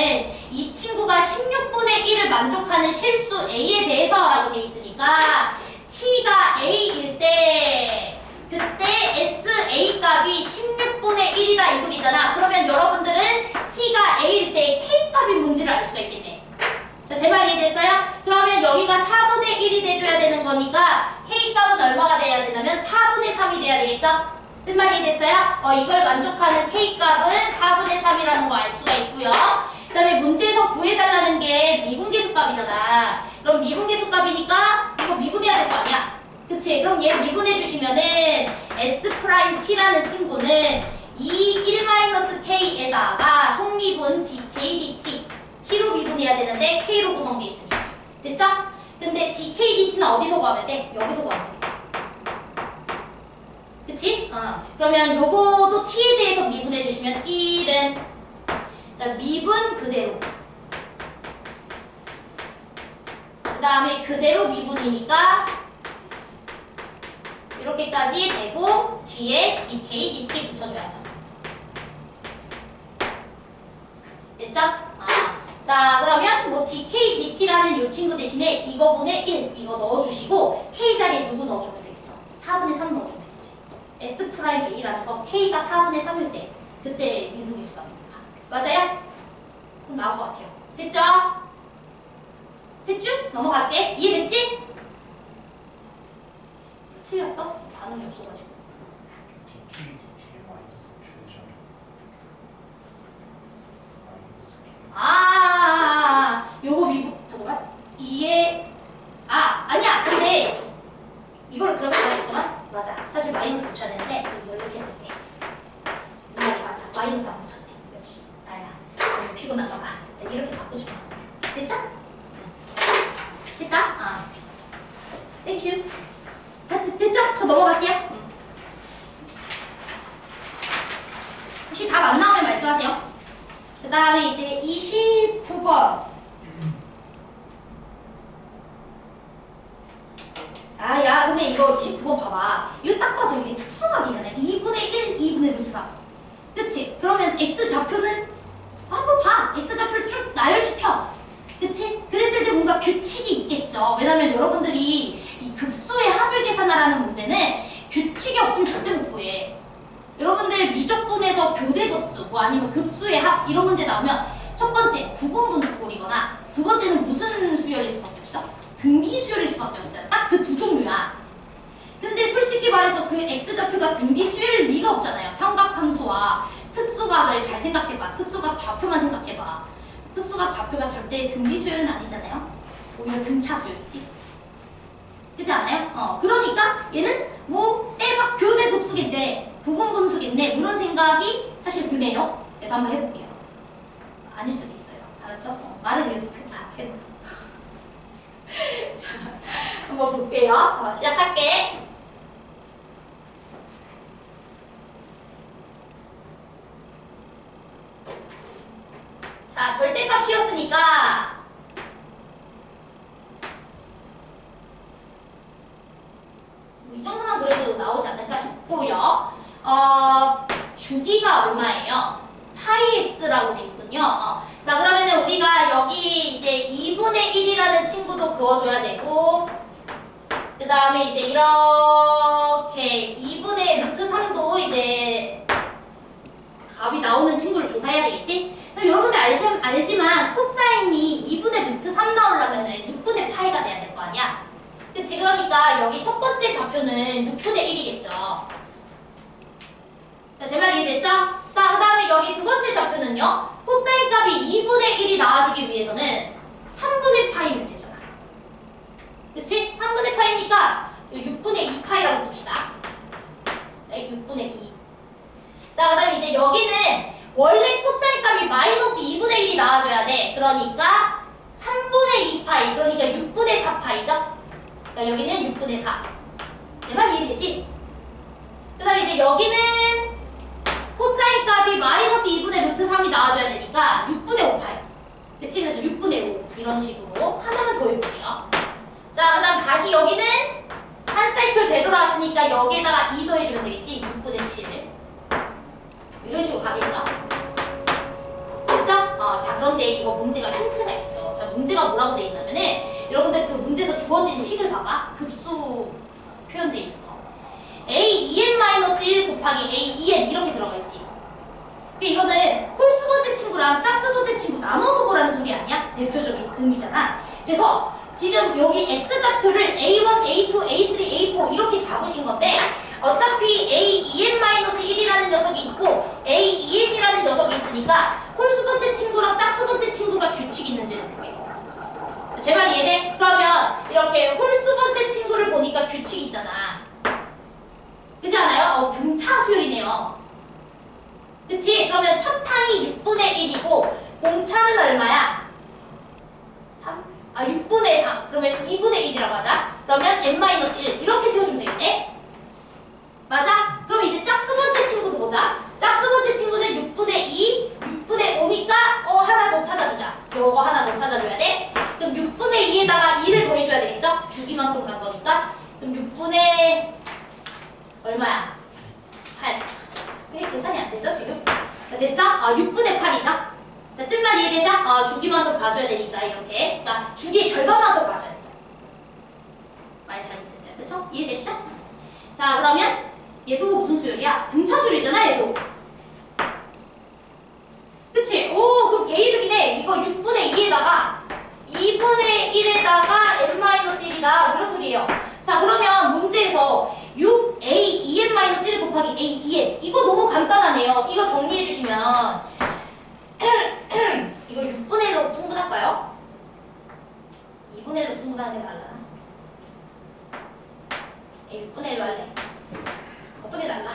이 친구가 16분의 1을 만족하는 실수 A에 대해서라고 돼 있으니까 T가 A일 때 그때 SA 값이 16분의 1이다 이 소리잖아. 그러면 여러분들은 T가 A일 때 K 값이 뭔지를 알 수가 있겠네. 자, 제 말 이해됐어요? 그러면 여기가 4분의 1이 돼줘야 되는 거니까 K 값은 얼마가 돼야 되냐면 4분의 3이 돼야 되겠죠? 쓴 말 이해됐어요? 이걸 만족하는 K 값은 4분의 3이라는 거 알 수가 있고요. 그 다음에 문제에서 구해달라는 게 미분계수 값이잖아. 그럼 미분계수 값이니까 이거 미분해야 될 거 아니야? 그치? 그럼 얘 미분해 주시면은 S'T라는 친구는 이 1-K에다가 속미분 dK dt T로 미분해야 되는데 K로 구성되어 있으니까 됐죠? 근데 dK dt는 어디서 구하면 돼? 여기서 구하면 돼. 그치? 그러면 요거도 T에 대해서 미분해 주시면 1은 자, 미분 그대로 그 다음에 그대로 미분이니까 이렇게까지 되고 뒤에 dK, dt 붙여줘야죠. 됐죠? 자, 그러면 뭐 dK, dt라는 요 친구 대신에 이거분의 1 이거 넣어주시고 K 자리에 누구 넣어주면 되겠어? 4분의 3 넣어주면 되겠지. S'A라는 거 K가 4분의 3일 때 그때 미분계수 값입니다. 맞아요? 그럼 나올 것 같아요. 됐죠? 됐죠? 넘어갈게. 이해됐지? 틀렸어? 반응이 없어가지고. 요거 미분 잠깐만. 이해 아니야. 근데 이걸 그러면 잠깐만. 맞아. 사실 마이너스 붙여야 되는데 이렇게 했을게. 맞아. 마이너스 안 붙였네. 역시 나야. 오늘 피곤한가 봐. 자, 이렇게 바꾸시면 됐죠? 됐죠? 땡큐. 됐죠? 저 넘어갈게요. 혹시 답 안 나오면 말씀하세요. 그 다음에 이제 29번. 야, 근데 이거 29번 봐봐. 이거 딱 봐도 이게 특수각이잖아. 2분의 1, 2분의 루트 3. 그치? 그러면 X좌표는 한번 봐. X좌표를 쭉 나열시켜. 그치? 그랬을 때 뭔가 규칙이 있겠죠. 왜냐면 여러분들이 이 급수의 합을 계산하라는 문제는 법칙이 없으면 절대 못 구해. 여러분들 미적분에서 교대급수 뭐 아니면 급수의 합 이런 문제 나오면 첫 번째 부분분수꼴이거나 두 번째는 무슨 수열일 수밖에 없죠? 등비수열일 수밖에 없어요. 딱 그 두 종류야. 근데 솔직히 말해서 그 x좌표가 등비수열일 리가 없잖아요. 삼각함수와 특수각을 잘 생각해봐. 특수각 좌표만 생각해봐. 특수각 좌표가 절대 등비수열은 아니잖아요. 오히려 등차수열이지. 그렇지 않아요? 그러니까 얘는 뭐 빼박 교대급수인데 부분분수인데 이런 생각이 사실 드네요. 그래서 한번 해볼게요. 아닐 수도 있어요. 알았죠? 말은 이렇게 다 해도. 자, 한번 볼게요. 시작할게. 자, 절대값이었으니까 이 정도만 그래도 나오지 않을까 싶고요. 주기가 얼마예요? 파이 x라고 돼 있군요. 자, 그러면은 우리가 여기 이제 2분의 1이라는 친구도 그어줘야 되고, 그 다음에 이제 이렇게 2분의 루트 3도 이제 값이 나오는 친구를 조사해야 되겠지? 그럼 여러분들 알지만 코사인이 2분의 루트 3 나오려면은 6분의 파이가 돼야 될 거 아니야? 그치? 그러니까 여기 첫 번째 좌표는 6분의 1이겠죠. 자, 제 말 이해됐죠? 자, 그 다음에 여기 두 번째 좌표는요. 코사인 값이 2분의 1이 나와주기 위해서는 3분의 파이면 되잖아. 그치? 3분의 파이니까 6분의 2 파이라고 씁시다. 네, 6분의 2. 자, 그 다음에 이제 여기는 원래 코사인 값이 마이너스 2분의 1이 나와줘야 돼. 그러니까 3분의 2 파이, 그러니까 6분의 4 파이죠? 그러니까 여기는 6분의 4. 내 말 이해되지? 그 다음에 이제 여기는 코사인 값이 마이너스 2분의 루트 3이 나와줘야 되니까 6분의 5 파이. 그치? 그래서 6분의 5. 이런 식으로 하나만 더 해볼게요. 자, 그 다음 다시 여기는 한 사이클 되돌아왔으니까 여기에다가 2 더해주면 되겠지? 6분의 7. 이런 식으로 가겠죠? 됐죠? 자, 그런데 이거 문제가 힌트가 있어. 자, 문제가 뭐라고 돼 있냐면은 여러분들 그 문제에서 주어진 식을 봐봐. 급수 표현돼 있는 거. a2n-1 곱하기 a2n 이렇게 들어가 있지. 근데 이거는 홀수 번째 친구랑 짝수 번째 친구 나눠서 보라는 소리 아니야? 대표적인 의미잖아. 그래서 지금 여기 x좌표를 a1, a2, a3, a4 이렇게 잡으신 건데 어차피 a2n-1이라는 녀석이 있고 a2n이라는 녀석이 있으니까 홀수 번째 친구랑 짝수 번째 친구가 규칙이 있는지를 볼게요. 제 말 이해돼? 그러면 이렇게 홀수 번째 친구를 보니까 규칙이 있잖아. 그렇지 않아요? 등차수열이네요. 그치? 그러면 첫 항이 6분의 1이고 공차는 얼마야? 6분의 3. 그러면 2분의 1이라고 하자. 그러면 n-1 이렇게 세워주면 되겠네? 맞아? 그럼 이제 짝수 번째 친구도 보자. 짝수 번째 친구는 6분의 2, 6분의 5니까 하나 더 찾아주자. 요거 하나 더 찾아줘야 돼. 그럼 6분의 2에다가 2를 더해줘야 되겠죠? 주기만큼 간 거니까. 그럼 6분의 얼마야? 8. 왜 계산이 안 되죠, 지금? 자, 됐죠? 6분의 8이죠? 자, 쓴말 이해되죠? 주기만큼 가줘야 되니까, 이렇게. 그러니까, 주기의 절반만큼 가줘야 되죠. 말 잘못했어요. 그쵸? 이해되시죠? 자, 그러면, 얘도 무슨 수열이야? 등차수열이잖아, 얘도. 그치? 그럼 개이득이네. 이거 6분의 2에다가, 2분의 1에다가 n-1이다. 그런 소리예요. 자, 그러면 문제에서, 6a 2n-1 곱하기 a 2n 이거 너무 간단하네요. 이거 정리해 주시면 이거 6분의 1로 통분할까요? 2분의 1로 통분하는 게 나을라나? 6분의 1로 할래. 어떻게 달라?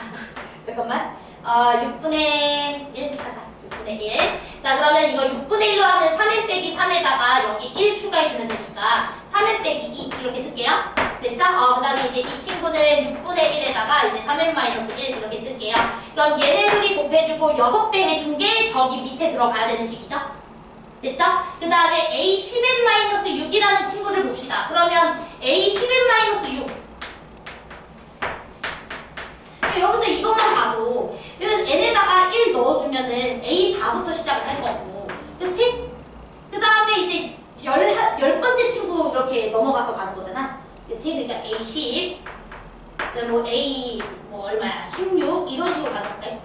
잠깐만. 6분의 1 하자. 6분의 1. 자, 그러면 이거 6분의 1로 하면 3n 빼기 3에다가 여기 1 추가해주면 되니까 3n 빼기 2 이렇게 쓸게요. 됐죠? 그 다음에 이제 이 친구는 6분의 1에다가 이제 3n-1 이렇게 쓸게요. 그럼 얘네들이 곱해주고 6배 해준 게 저기 밑에 들어가야 되는 식이죠? 됐죠? 그 다음에 a 10n-6이라는 친구를 봅시다. 그러면 a 10n-6 여러분들 이것만 봐도 n에다가 1 넣어주면은 a4부터 시작을 할 거고 그치? 그 다음에 이제 10번째 친구 이렇게 넘어가서 가는 거잖아. 그치? 그러니까 A10, 뭐 A 뭐 얼마야? 16 이런 식으로 가는 거예요.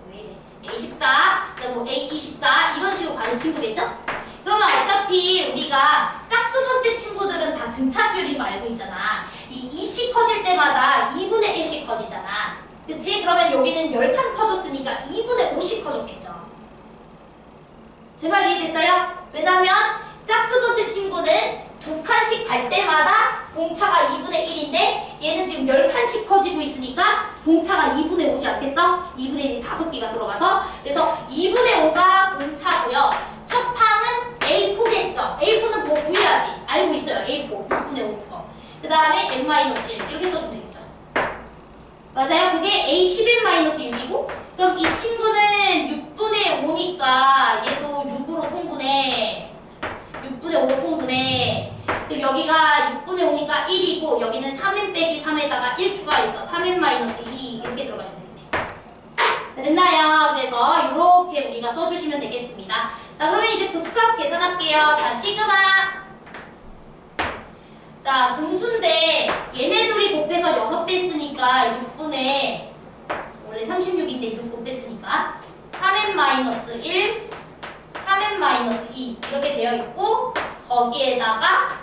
왜 이래? A14, 뭐 A24 이런 식으로 가는 친구겠죠? 그러면 어차피 우리가 짝수 번째 친구들은 다 등차수열인 거 알고 있잖아. 이 2씩 커질 때마다 2분의 1씩 커지잖아. 그치? 그러면 여기는 10칸 커졌으니까 2분의 5씩 커졌겠죠. 제 말 이해됐어요? 왜냐면 짝수 번째 친구는 2칸씩 갈 때마다 봉차가 2분의 1인데 얘는 지금 10칸씩 커지고 있으니까 봉차가 2분의 5지 않겠어? 2분의 1이 5개가 들어가서 그래서 2분의 5가 봉차고요. 첫 항은 A4겠죠? A4는 뭐 구해야지. 알고 있어요. A4 6분의 5인 거. 그 다음에 N-1 이렇게 써주면 되겠죠. 맞아요? 그게 A11-6이고 그럼 이 친구는 6분의 5니까 얘도 6으로 통분해. 6분의 5로 통분해. 그리고 여기가 6분의 5니까 1이고 여기는 3n 빼기 3에다가 1 추가해서 3n-2 이렇게 들어가시면 되겠네. 됐나요? 그래서 이렇게 우리가 써주시면 되겠습니다. 자, 그러면 이제 급수합 계산할게요. 자, 시그마. 자, 분수인데 얘네 둘이 곱해서 6배 쓰니까 6분의 원래 36인데 6 곱했으니까 3n-1, 3n-2 이렇게 되어 있고 거기에다가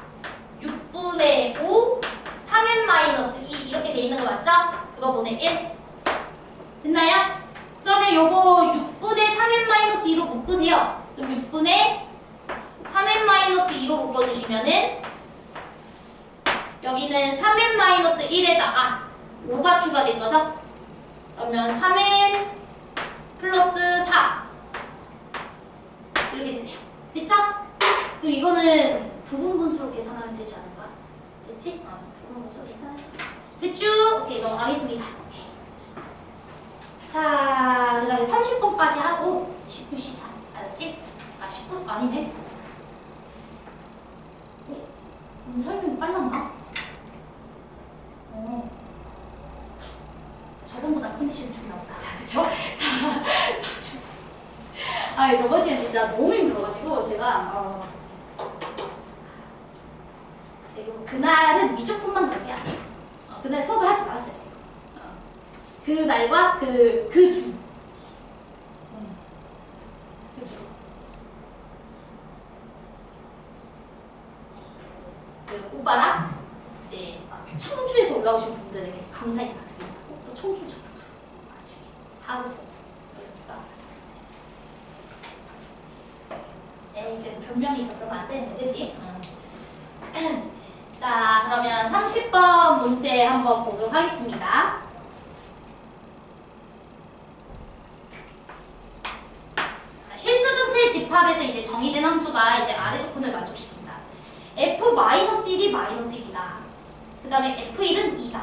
6분의 5, 3n-2 이렇게 되어 있는 거 맞죠? 그거 분의 1 됐나요? 그러면 요거 6분의 3n-2로 묶으세요. 그럼 6분의 3n-2로 묶어주시면은 여기는 3n-1에다가 5가 추가된 거죠? 그러면 3n 플러스 4 이렇게 되네요. 됐죠? 그럼 이거는 부분분수로 계산하면 되지 않을까? 됐지? 부분분수로 계산. 됐죠? 오케이, 넘어가겠습니다. 오케이. 자, 그 다음에 30번까지 하고 10분 쉬자. 알았지? 아, 10분? 아니네. 설명이 빨랐나? 저번보다 컨디션이 좀 나온다. 자, 그쵸? 자, 아니, 저번 시간 진짜 너무 힘들어가지고, 제가, 그날은 미적분만 그렇게 안 해. 그날 수업을 하지 말았어요. 그날과 그 주. 그 오빠랑 이제 청주에서 올라오신 분들에게 감사 인사드린다고 또 청주 잡고 아침에 하루 수업 그러니까 그래도 변명이죠. 그러면 안 되는데 그치? 자, 그러면 30번 문제 한번 보도록 하겠습니다. 실수 전체 집합에서 이제 정의된 함수가 이제 아래 조건을 만족시킵니다. F-1이 -1이다. 그 다음에 F1은 2다.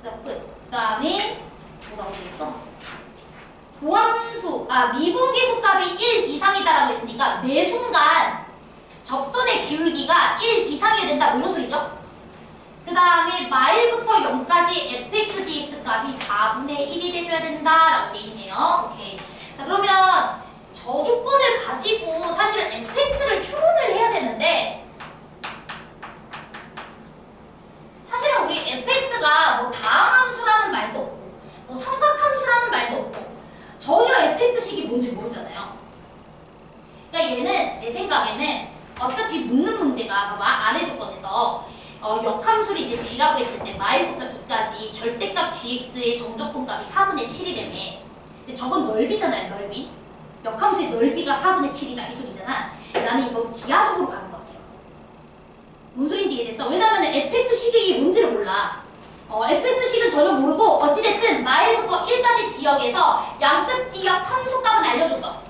그 다음 끝. 그 다음에 뭐라고 되어있어? 도함수, 미분계속값이 1 이상이다라고 했으니까 매 순간 접선의 기울기가 1 이상이어야 된다. 이런 소리죠? 그 다음에 마일부터 0까지 fx, dx 값이 4분의 1이 돼줘야 된다라고 돼 있네요. 오케이. 자, 그러면 저 조건을 가지고 사실 fx를 추론을 해야 되는데 사실은 우리 fx가 뭐 다항함수라는 말도 없고 뭐 삼각함수라는 말도 없고 전혀 fx식이 뭔지 모르잖아요. 그러니까 얘는 내 생각에는 어차피 묻는 문제가 봐봐 아래 조건에서 역함수를 이제 g라고 했을 때 마일부터 2까지 절대값 gx의 정적분 값이 4분의 7이라며. 근데 저건 넓이잖아요. 넓이. 역함수의 넓이가 4분의 7이다 이 소리잖아. 나는 이거 기하적으로 가는 것 같아요. 뭔 소리인지 이해됐어? 왜냐면 fx식이 뭔지를 몰라. fx식은 전혀 모르고 어찌됐든 마일부터 1까지 지역에서 양끝 지역 함수값은 알려줬어.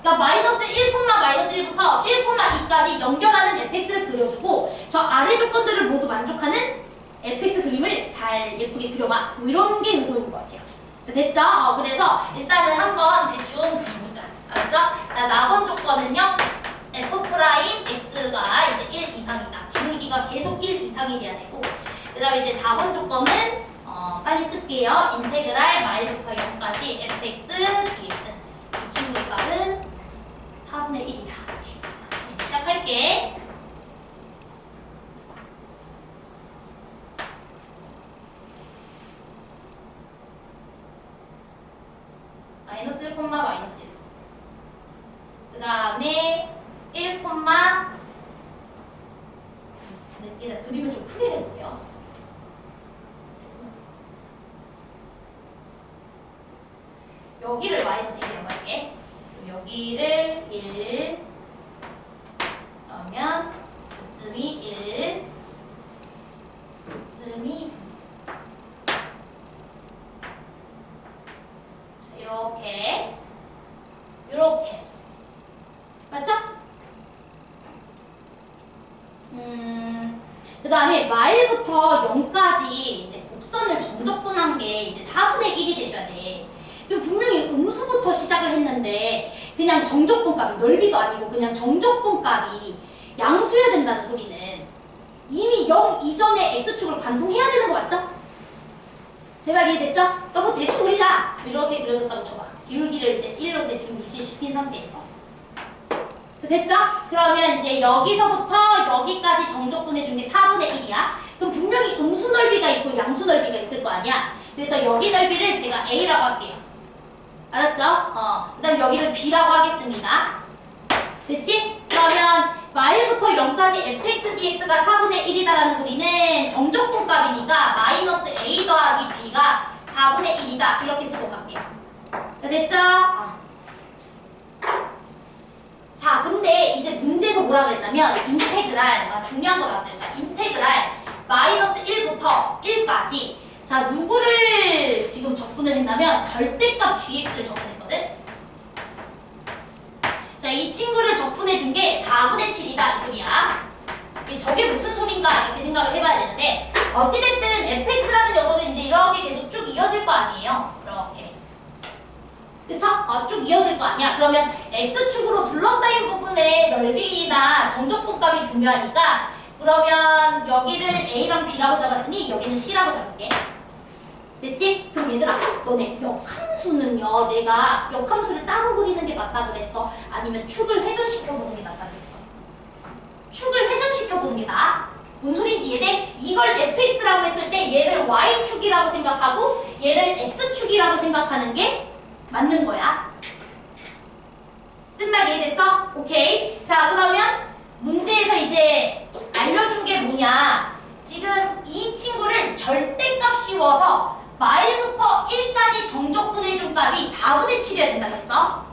그러니까 마이너스 1, 마이너스 1부터 1,2까지 연결하는 fx를 그려주고 저 아래 조건들을 모두 만족하는 fx 그림을 잘 예쁘게 그려봐. 뭐 이런 게 의도인 것 같아요. 자, 됐죠? 그래서 일단은 한번 대충 그려보자. 알았죠? 자, 나번 조건은요. f'x가 이제 1 이상이다. 기울기가 계속 1 이상이 돼야 되고 그 다음에 이제 다번 조건은 빨리 쓸게요. 인테그랄 마일부터 0까지 fx, dx 이 친구의 값은 4분의 1이다. 자, 이제 시작할게. 일단 그림을 좀 크게 해볼게요. 여기를 마이너스 1이라고 할게. 여기를 1, 그러면 요쯤이 1, 요쯤이 자, 이렇게 맞죠? 그 다음에 마일부터 0까지 이제 곡선을 정적분한 게 이제 4분의 1이 돼줘야 돼. 그럼 분명히 음수부터 시작을 했는데 그냥 정적분값이 넓이도 아니고 그냥 정적분값이 양수여야 된다는 소리는 이미 0 이전에 x축을 관통해야 되는 거 맞죠? 제발 이해됐죠? 그러니까 뭐 대충 그리자. 이렇게 그려줬다고 쳐봐. 기울기를 이제 1로 대충 유지시킨 상태에서. 됐죠? 그러면 이제 여기서부터 여기까지 정적분해준 게 4분의 1이야. 그럼 분명히 음수 넓이가 있고 양수 넓이가 있을 거 아니야? 그래서 여기 넓이를 제가 A라고 할게요. 알았죠? 그 다음 여기를 B라고 하겠습니다. 됐지? 그러면 마일부터 0까지 fx dx가 4분의 1이다라는 소리는 정적분값이니까 마이너스 A 더하기 B가 4분의 1이다. 이렇게 쓰고 갈게요. 자, 됐죠? 자, 근데 이제 문제에서 뭐라 그랬냐면 인테그랄, 중요한 거 나왔어요. 자, 인테그랄 마이너스 1부터 1까지 자, 누구를 지금 적분을 했냐면 절대값 gx를 적분했거든? 자, 이 친구를 적분해 준 게 4분의 7이다 이 소리야. 저게 무슨 소린가 이렇게 생각을 해봐야 되는데 어찌됐든 fx라는 녀석은 이제 이렇게 계속 쭉 이어질 거 아니에요. 이렇게. 그쵸? 쭉 이어질 거 아니야. 그러면 x축으로 둘러싸인 부분의 넓이나 정적분값이 중요하니까 그러면 여기를 a랑 b라고 잡았으니 여기는 c라고 잡을게. 됐지? 그럼 얘들아, 너네 역함수는요, 내가 역함수를 따로 그리는 게 맞다 그랬어? 아니면 축을 회전시켜보는 게 낫다 그랬어? 축을 회전시켜보는 게 나아? 뭔 소리인지 이해돼? 이걸 fx라고 했을 때 얘를 y축이라고 생각하고 얘를 x축이라고 생각하는 게 맞는 거야. 쓴말 이해됐어? 오케이. 자, 그러면 문제에서 이제 알려준 게 뭐냐? 지금 이 친구를 절대값 씌워서 마일부터 1까지 정적분해준 값이 4분의 7이어야 된다 그랬어?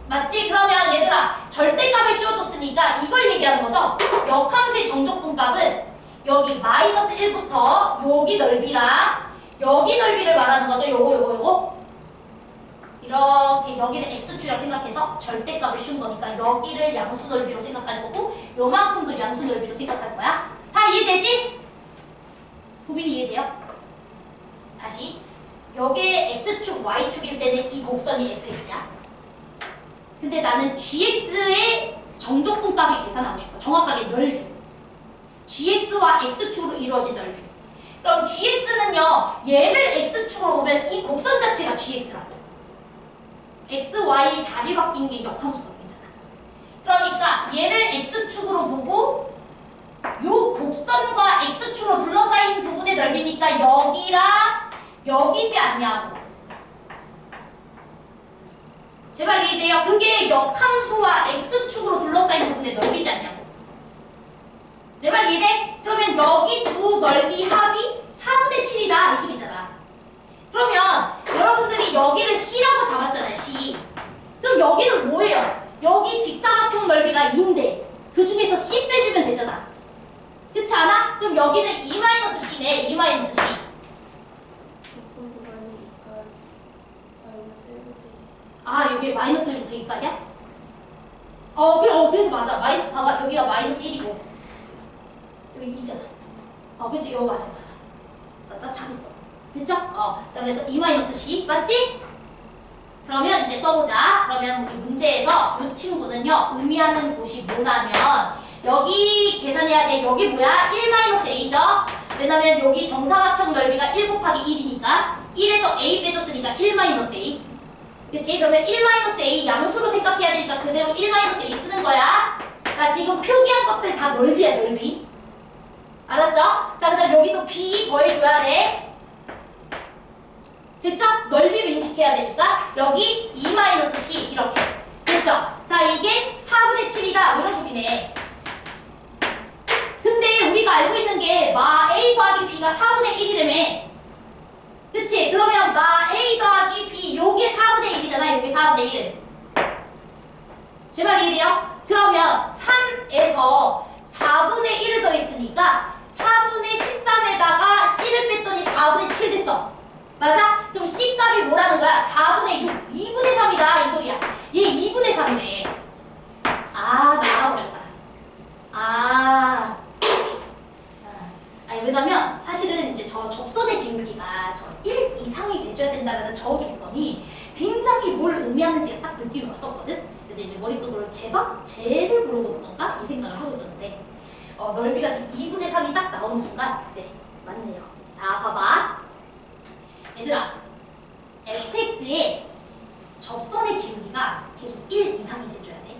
맞지? 그러면 얘들아 절대값을 씌워줬으니까 이걸 얘기하는 거죠? 역함수의 정적분값은 여기 마이너스 1부터 여기 넓이랑 여기 넓이를 말하는 거죠? 요거 이렇게 여기를 x축이라고 생각해서 절대값을 씌운 거니까 여기를 양수 넓이로 생각할 거고 요만큼도 양수 넓이로 생각할 거야. 다 이해되지? 고민이 이해돼요? 다시 여기에 x축, y축일 때는 이 곡선이 fx야. 근데 나는 gx의 정적분값을 계산하고 싶어. 정확하게 넓이. gx와 x축으로 이루어진 넓이. 그럼 gx는요. 얘를 x축으로 보면 이 곡선 자체가 gx라고. x, y 자리 바뀐 게 역함수 바뀌잖아. 그러니까 얘를 x축으로 보고 요 곡선과 x축으로 둘러싸인 부분의 넓이니까 여기랑 여기지 않냐고. 제발 이해돼요? 그게 역함수와 x축으로 둘러싸인 부분의 넓이지 않냐고. 내 말 이해돼? 그러면 여기 두 넓이 합이 4분의 7이다 이 소리잖아. 그러면 여러분들이 여기를 C라고 잡았잖아요. C. 그럼 여기는 뭐예요? 여기 직사각형 넓이가 2인데 그 중에서 C 빼주면 되잖아. 그렇지 않아? 그럼 여기는 2-C네. 2-C. 아, 여기 마이너스 1부터 2까지야? 그래, 그래서 맞아. 봐봐, 여기가 마이너스 1이고 여기 2잖아. 그치, 이거 맞아. 나 잘했어. 됐죠? 자, 그래서 2-C 맞지? 그러면 이제 써보자. 그러면 우리 문제에서 이 친구는요, 의미하는 곳이 뭐냐면 여기 계산해야 돼. 여기 뭐야? 1-A죠? 왜냐면 여기 정사각형 넓이가 1 곱하기 1이니까 1에서 A 빼줬으니까 1-A. 그치? 그러면 1-A 양수로 생각해야 되니까 그대로 1-A 쓰는 거야. 나 지금 표기한 것들 다 넓이야, 넓이. 알았죠? 자, 그 다음 여기도 B 더해줘야 돼. 됐죠? 넓이를 인식해야 되니까 여기 2-C 이렇게. 됐죠? 자, 이게 4분의 7이다. 이런 소리네. 근데 우리가 우리가 알고 있는 게 마 A 더하기 B가 4분의 1이라며. 그치? 그러면 마 A 더하기 B 요게 4분의 1이잖아. 요게 4분의 1. 제 말 이해돼요? 그러면 3에서 4분의 1을 더했으니까 4분의 13에다가 C를 뺐더니 4분의 7 됐어. 맞아? 그럼 C 값이 뭐라는 거야? 4분의 6, 2분의 3이다 이 소리야. 얘 2분의 3이네. 아, 나 알아버렸다. 아니 왜냐면 사실은 이제 저 접선의 기울기가 저 1 이상이 돼줘야 된다는 저 조건이 굉장히 뭘 의미하는지가 딱 느낌이 왔었거든. 그래서 이제 머릿속으로 쟤를 물어보는 건가? 이 생각을 하고 있었는데 넓이가 지금 2분의 3이 딱 나오는 순간 네, 맞네요. 자, 봐봐. 얘들아, fx의 접선의 기울기가 계속 1 이상이 돼줘야 돼.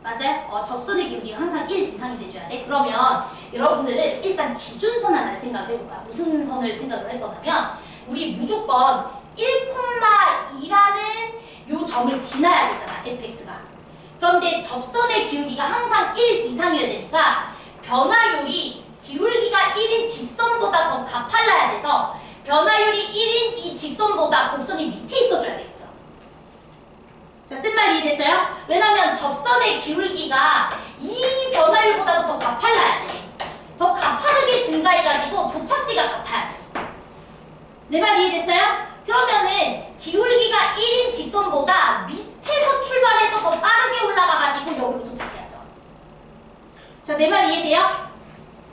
맞아요? 접선의 기울기가 항상 1 이상이 돼줘야 돼. 그러면 여러분들은 일단 기준선 하나를 생각을 해볼까요? 무슨 선을 생각을 할 거냐면 우리 무조건 1,2라는 요 점을 지나야 되잖아, fx가. 그런데 접선의 기울기가 항상 1 이상이어야 되니까 변화율이 기울기가 1인 직선보다 더 가팔라야 돼서 변화율이 1인 이 직선보다 곡선이 밑에 있어줘야 되겠죠. 자, 쓴 말 이해됐어요? 왜냐면 접선의 기울기가 이 변화율보다도 더 가팔라야 돼. 더 가파르게 증가해가지고 도착지가 같아야 돼. 내 말 이해됐어요? 그러면은 기울기가 1인 직선보다 밑에서 출발해서 더 빠르게 올라가가지고 여기로 도착해야죠. 자, 내 말 이해돼요?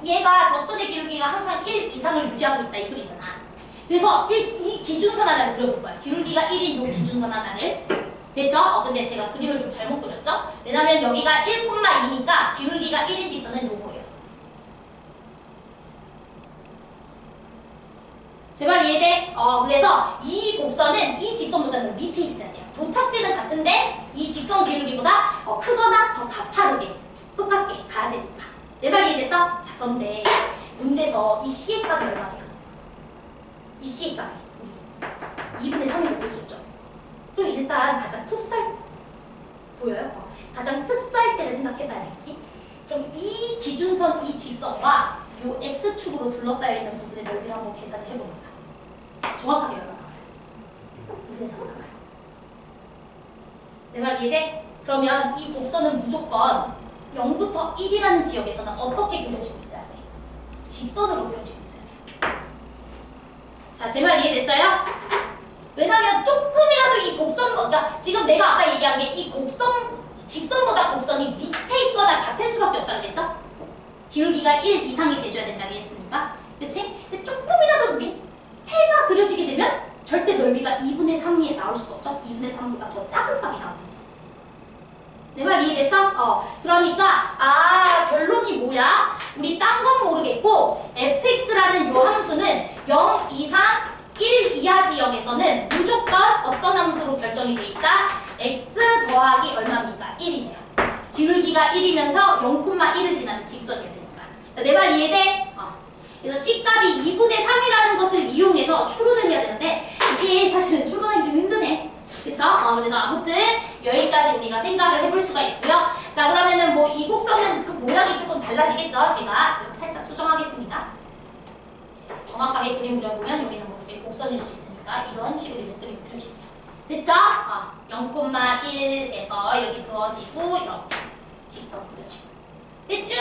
얘가 접선의 기울기가 항상 1 이상을 유지하고 있다 이 소리잖아. 그래서 이 기준선 하나를 그려볼 거야. 기울기가 1인 요 기준선 하나를. 됐죠? 근데 제가 그림을 좀 잘못 그렸죠? 왜냐면 여기가 1,2니까 기울기가 1인 직선은 요거예요. 제 말 이해돼? 그래서 이 곡선은 이 직선보다는 밑에 있어야 돼요. 도착지는 같은데 이 직선 기울기보다 크거나 더 가파르게 똑같게 가야 되니까. 내 말 이해됐어? 자, 그런데 문제에서 이 C의 값이 얼마예요? 이 C의 값이 2분의 3이라고 보여줬죠? 그럼 일단 가장 특수할 보여요? 가장 특수할 때를 생각해봐야 되겠지? 그럼 이 기준선, 이 직선과 요 X축으로 둘러싸여 있는 부분의 넓이를 한번 계산을 해봅니다. 정확하게 얼마 나와요? 2분의 3 나와요. 내 말 이해돼? 그러면 이 곡선은 무조건 0부터 1이라는 지역에서는 어떻게 그려지고 있어야 돼? 직선으로 그려지고 있어야 돼. 자, 제 말 이해됐어요? 왜냐면 조금이라도 이 곡선, 그러니까 지금 내가 아까 얘기한 게 이 곡선, 직선보다 곡선이 밑에 있거나 같을 수밖에 없다고 그랬죠? 기울기가 1 이상이 돼줘야 된다고 했으니까. 그치? 근데 조금이라도 밑에가 그려지게 되면 절대 넓이가 2분의 3이 나올 수가 없죠? 2분의 3보다 더 작은 값이 나오겠죠? 내 말 이해됐어? 그러니까 결론이 뭐야? 우리 딴 건 모르겠고 fx라는 요 함수는 0 이상 1 이하 지역에서는 무조건 어떤 함수로 결정이 돼 있다? x 더하기 얼마입니까? 1이네요. 기울기가 1이면서 0,1을 지나는 직선이어야 되니까. 자, 내 말 이해돼? 그래서 C값이 2분의 3이라는 것을 이용해서 추론을 해야 되는데 이게 사실은 추론하기 좀 힘드네. 그쵸? 그래서 아무튼 여기까지 우리가 생각을 해볼 수가 있고요. 자, 그러면은 뭐 이 곡선은 그 모양이 조금 달라지겠죠? 제가 여기 살짝 수정하겠습니다. 정확하게 그림 그려보면 여기는 뭐 이렇게 곡선일 수 있으니까 이런 식으로 이제 그림 그려지겠죠. 됐죠? 0,1에서 이렇게 그어지고 이렇게 직선 그려지고. 됐죠?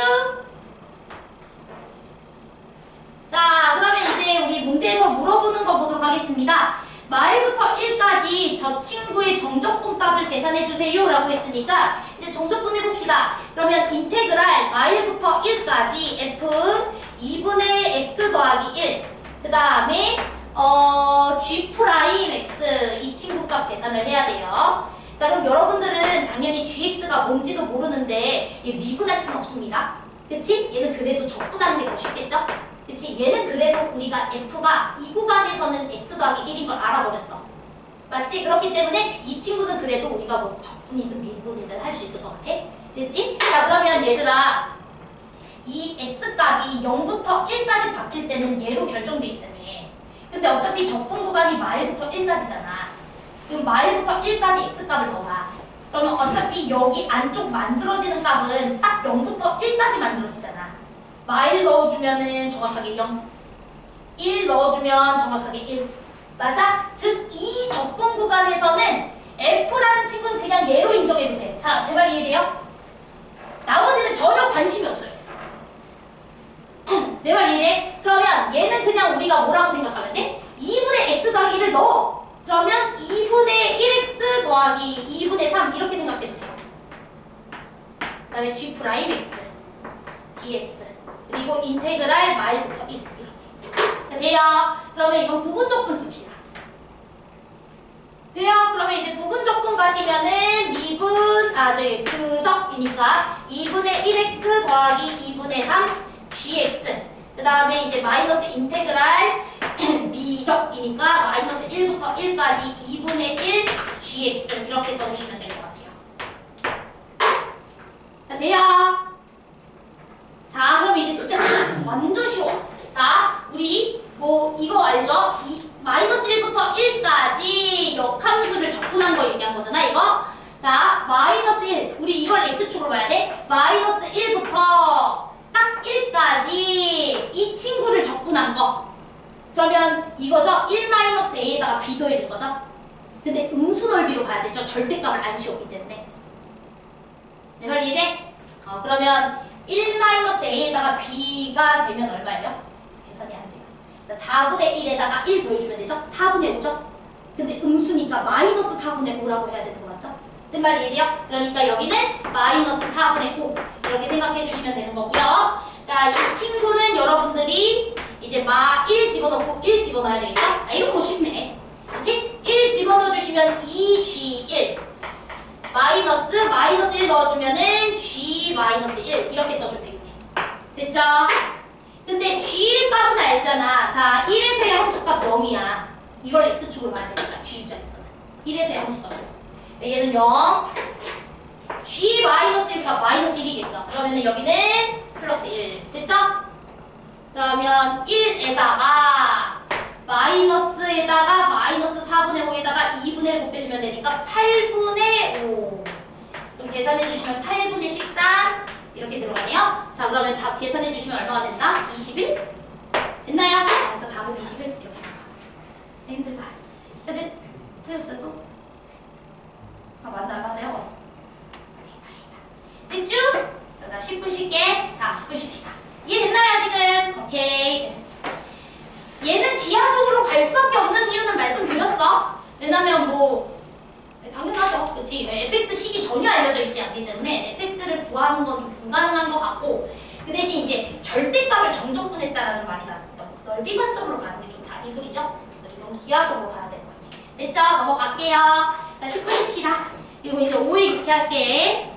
자, 그러면 이제 우리 문제에서 물어보는 거 보도록 하겠습니다. 마일부터 1까지 저 친구의 정적분 값을 계산해주세요 라고 했으니까 이제 정적분 해봅시다. 그러면 인테그랄 마일부터 1까지 f 2분의 x 더하기 1 그 다음에 g 프라임 x 이 친구 값 계산을 해야 돼요. 자, 그럼 여러분들은 당연히 gx가 뭔지도 모르는데 얘 미분할 수는 없습니다. 그치? 얘는 그래도 적분하는 게 더 쉽겠죠? 그치? 얘는 그래도 우리가 f가 이 구간에서는 x 더하기 1인 걸 알아버렸어. 맞지? 그렇기 때문에 이 친구는 그래도 우리가 뭐 적분이든 미분이든 할 수 있을 것 같아. 됐지? 자, 그러면 얘들아 이 x값이 0부터 1까지 바뀔 때는 얘로 결정돼 있다며. 근데 어차피 적분 구간이 마일부터 1까지잖아. 그럼 마일부터 1까지 x값을 넣어봐. 그러면 어차피 여기 안쪽 만들어지는 값은 딱 0부터 1까지 만들어지잖아. 마일 넣어주면은 정확하게 0. 1 넣어주면 정확하게 1. 맞아? 즉, 이 적분 구간에서는 F라는 친구는 그냥 얘로 인정해도 돼. 자, 제발 이해돼요? 나머지는 전혀 관심이 없어요. 내 말 이해돼? 그러면 얘는 그냥 우리가 뭐라고 생각하면 돼? 2분의 x 더하기 1을 넣어. 그러면 2분의 1x 더하기 2분의 3 이렇게 생각해도 돼요. 그 다음에 g 프라임 x dx 그리고 인테그랄 마일부터 1 이렇게. 자, 돼요? 그러면 이건 부분적분 씁시다. 돼요? 그러면 이제 부분적분 가시면은 그적이니까 2분의 1x 더하기 2분의 3 gx 그 다음에 이제 마이너스 인테그랄 미적이니까 마이너스 1부터 1까지 2분의 1 gx 이렇게 써주시면 될 것 같아요. 자, 돼요? 자, 그럼 이제 진짜 완전 쉬워. 자, 우리 뭐 이거 알죠? 마이너스 1부터 1까지 역함수를 적분한 거 얘기한 거잖아, 이거? 자, 마이너스 1. 우리 이걸 x축으로 봐야 돼. 마이너스 1부터 딱 1까지 이 친구를 적분한 거. 그러면 이거죠? 1-a에다가 b 더해줄 거죠? 근데 음수 넓이로 봐야 되죠? 절대값을 안 씌웠기 때문에. 내 말 이해돼? 그러면 1-a에다가 b가 되면 얼마예요? 계산이 안 돼요. 자, 4분의 1에다가 1 더해주면 되죠? 4분의 5죠? 근데 음수니까 마이너스 4분의 5라고 해야 되는 거 맞죠? 무슨 말 이해돼요? 그러니까 여기는 마이너스 4분의 5 이렇게 생각해 주시면 되는 거고요. 자, 이 친구는 여러분들이 이제 1 집어넣고 1 집어넣어야 되겠죠? 이런 거 쉽네. 그치? 1 집어넣어 주시면 2g1 마이너스 1 넣어주면은 g 마이너스 1 이렇게 써주면 되겠네. 됐죠? 근데 g 값은 알잖아. 자, 1에서의 함수값 0이야. 이걸 x축으로 봐야 되니까 g 입장에서는 1에서의 함수값 0. 얘는 0 g 마이너스 1가 마이너스 1이겠죠. 그러면은 여기는 플러스 1 됐죠? 그러면 1에다가 마이너스에다가 마이너스 4분의 5에다가 2분의 1 곱해주면 되니까 8분의 5 그럼 계산해주시면 8분의 13 이렇게 들어가네요. 자, 그러면 답 계산해주시면 얼마가 된다? 21? 됐나요? 그래서 답은 21 이렇게 들어가. 힘들다. 근데 틀렸어도? 맞아요. 됐죠? 자, 나 10분 쉴게. 자, 10분 쉽시다. 이해됐나요, 지금? 오케이. 얘는 기하적으로 갈 수밖에 없는 이유는 말씀드렸어. 왜냐면 당연하죠. 그치? fx 식이 전혀 알려져 있지 않기 때문에 fx를 구하는 건 좀 불가능한 것 같고 그 대신 이제 절대값을 정적분했다라는 말이 나왔어. 넓이 관점으로 가는 게 좋다. 이 소리죠? 그래서 이건 기하적으로 가야 될 것 같아. 됐죠? 넘어갈게요. 자, 10분 쉽시다. 그리고 이제 5회 이렇게 할게.